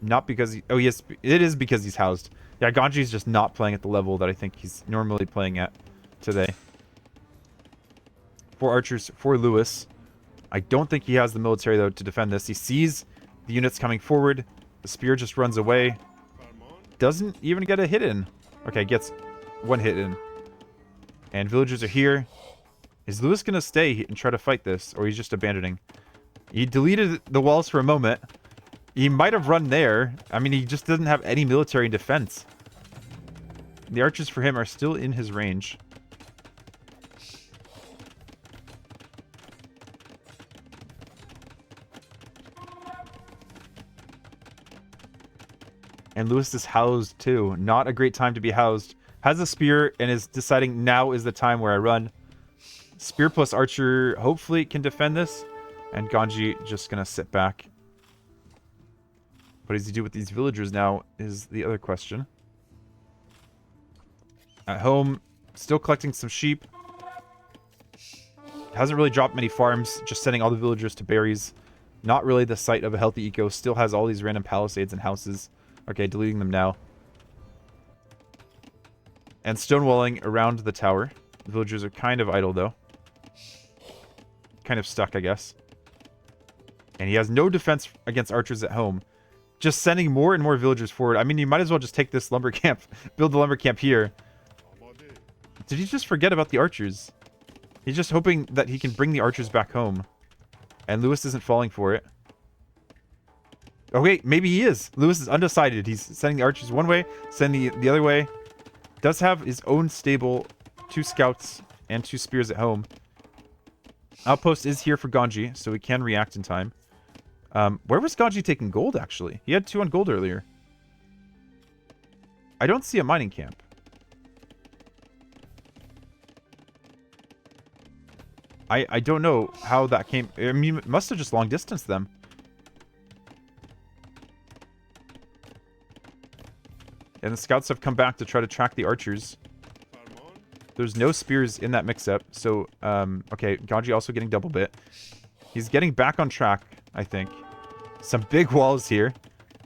Not because he... Oh, yes, it is because he's housed. Yeah, Ganji's just not playing at the level that I think he's normally playing at today. 4 archers for Lewis. I don't think he has the military, though, to defend this. He sees the units coming forward. The spear just runs away. Doesn't even get a hit in. Okay, gets 1 hit in. And villagers are here. Is Lewis going to stay and try to fight this? Or he's just abandoning? He deleted the walls for a moment. He might have run there. I mean, he just doesn't have any military defense. The archers for him are still in his range. And Lewis is housed too. Not a great time to be housed. Has a spear and is deciding now is the time where I run. Spear plus archer hopefully can defend this. And Ganji just going to sit back. What does he do with these villagers now is the other question. At home, still collecting some sheep. Hasn't really dropped many farms, just sending all the villagers to berries. Not really the site of a healthy eco. Still has all these random palisades and houses. Okay, deleting them now. And stonewalling around the tower. The villagers are kind of idle, though. Kind of stuck, I guess. And he has no defense against archers at home. Just sending more and more villagers forward. I mean, you might as well just take this lumber camp. Build the lumber camp here. Did he just forget about the archers? He's just hoping that he can bring the archers back home. And Lewis isn't falling for it. Oh, wait. Maybe he is. Lewis is undecided. He's sending the archers one way, sending the other way. Does have his own stable, 2 scouts, and 2 spears at home. Outpost is here for Ganji, so we can react in time. Where was Ganji taking gold, actually? He had 2 on gold earlier. I don't see a mining camp. I don't know how that came... I mean, it must have just long distanced them. And the scouts have come back to try to track the archers. There's no spears in that mix-up. So, okay, Ganji also getting double bit. He's getting back on track, I think. Some big walls here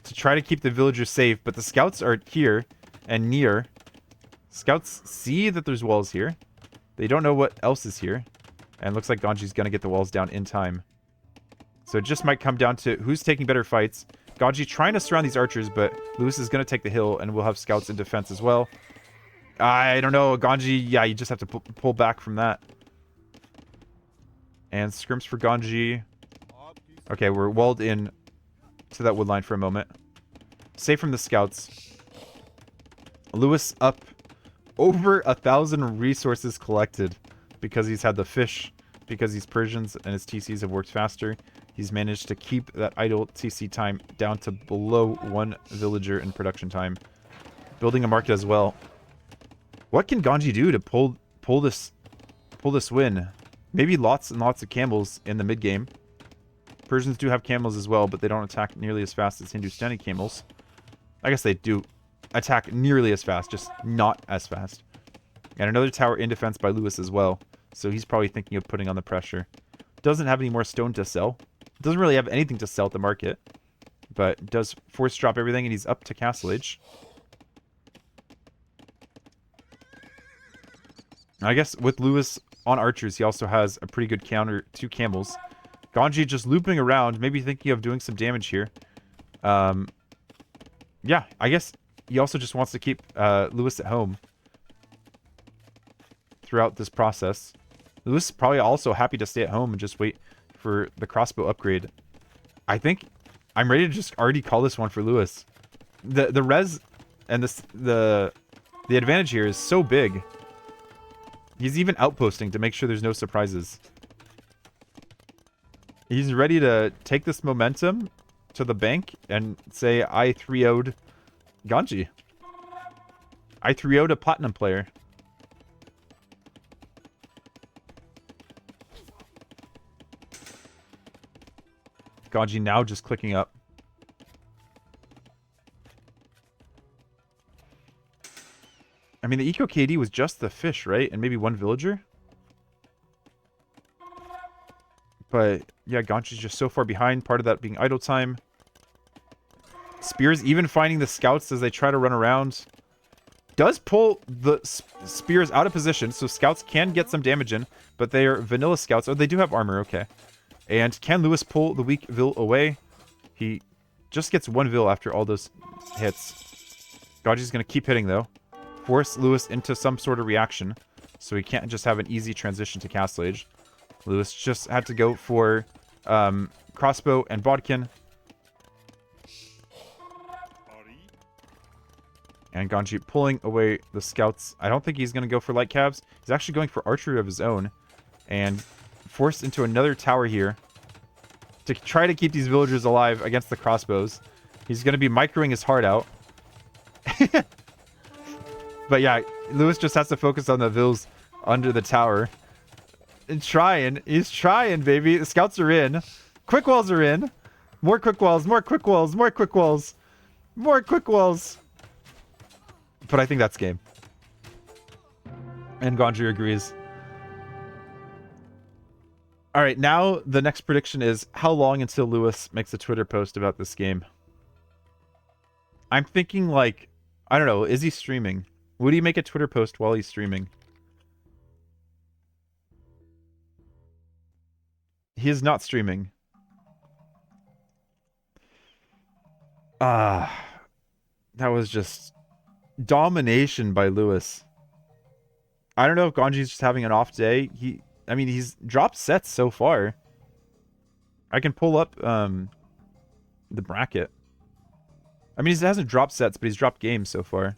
to try to keep the villagers safe. But the scouts are here and near. Scouts see that there's walls here. They don't know what else is here. And looks like Ganji's going to get the walls down in time. So it just might come down to who's taking better fights. Ganji trying to surround these archers, but Lewis is going to take the hill, and we'll have scouts in defense as well. I don't know. Ganji, yeah, you just have to pull back from that. And scrims for Ganji. Okay, we're walled in to that wood line for a moment. Safe from the scouts. Lewis up over 1,000 resources collected. Because he's had the fish, because he's Persians and his TCs have worked faster, he's managed to keep that idle TC time down to below 1 villager in production time. Building a market as well. What can Ganji do to pull this win? Maybe lots and lots of camels in the mid game. Persians do have camels as well, but they don't attack nearly as fast as Hindustani camels. I guess they do attack nearly as fast, just not as fast. And another tower in defense by Lewis as well. So he's probably thinking of putting on the pressure. Doesn't have any more stone to sell. Doesn't really have anything to sell at the market. But does force drop everything, and he's up to Castle Age. I guess with Lewis on archers, he also has a pretty good counter to camels. Ganji just looping around, maybe thinking of doing some damage here. Yeah, I guess he also just wants to keep Lewis at home throughout this process. Lewis is probably also happy to stay at home and just wait for the crossbow upgrade. I think I'm ready to just already call this one for Lewis. The res and the advantage here is so big. He's even outposting to make sure there's no surprises. He's ready to take this momentum to the bank and say, I 3-0'd Ganji. I 3-0'd a platinum player. Ganji now just clicking up. I mean, the eco KD was just the fish, right? And maybe 1 villager? But, yeah, Ganji's just so far behind. Part of that being idle time. Spears even finding the scouts as they try to run around. Does pull the spears out of position, so scouts can get some damage in. But they are vanilla scouts. Oh, they do have armor, okay. And can Lewis pull the weak Vil away? He just gets 1 Vil after all those hits. Ganji's going to keep hitting, though. Force Lewis into some sort of reaction. So he can't just have an easy transition to Castle Age. Lewis just had to go for crossbow and bodkin. And Ganji pulling away the scouts. I don't think he's going to go for light cabs. He's actually going for archery of his own. And forced into another tower here to try to keep these villagers alive against the crossbows. He's going to be microing his heart out. But yeah, Lewis just has to focus on the vills under the tower. And trying. He's trying, baby. The scouts are in. Quick walls are in. More quick walls, more quick walls, more quick walls. More quick walls. But I think that's game. And Ganji agrees. Alright, now the next prediction is how long until Lewis makes a Twitter post about this game? I'm thinking like, I don't know, is he streaming? Would he make a Twitter post while he's streaming? He is not streaming. That was just domination by Lewis. I don't know if Ganji's just having an off day. I mean, he's dropped sets so far. I can pull up the bracket. I mean, he hasn't dropped sets, but he's dropped games so far.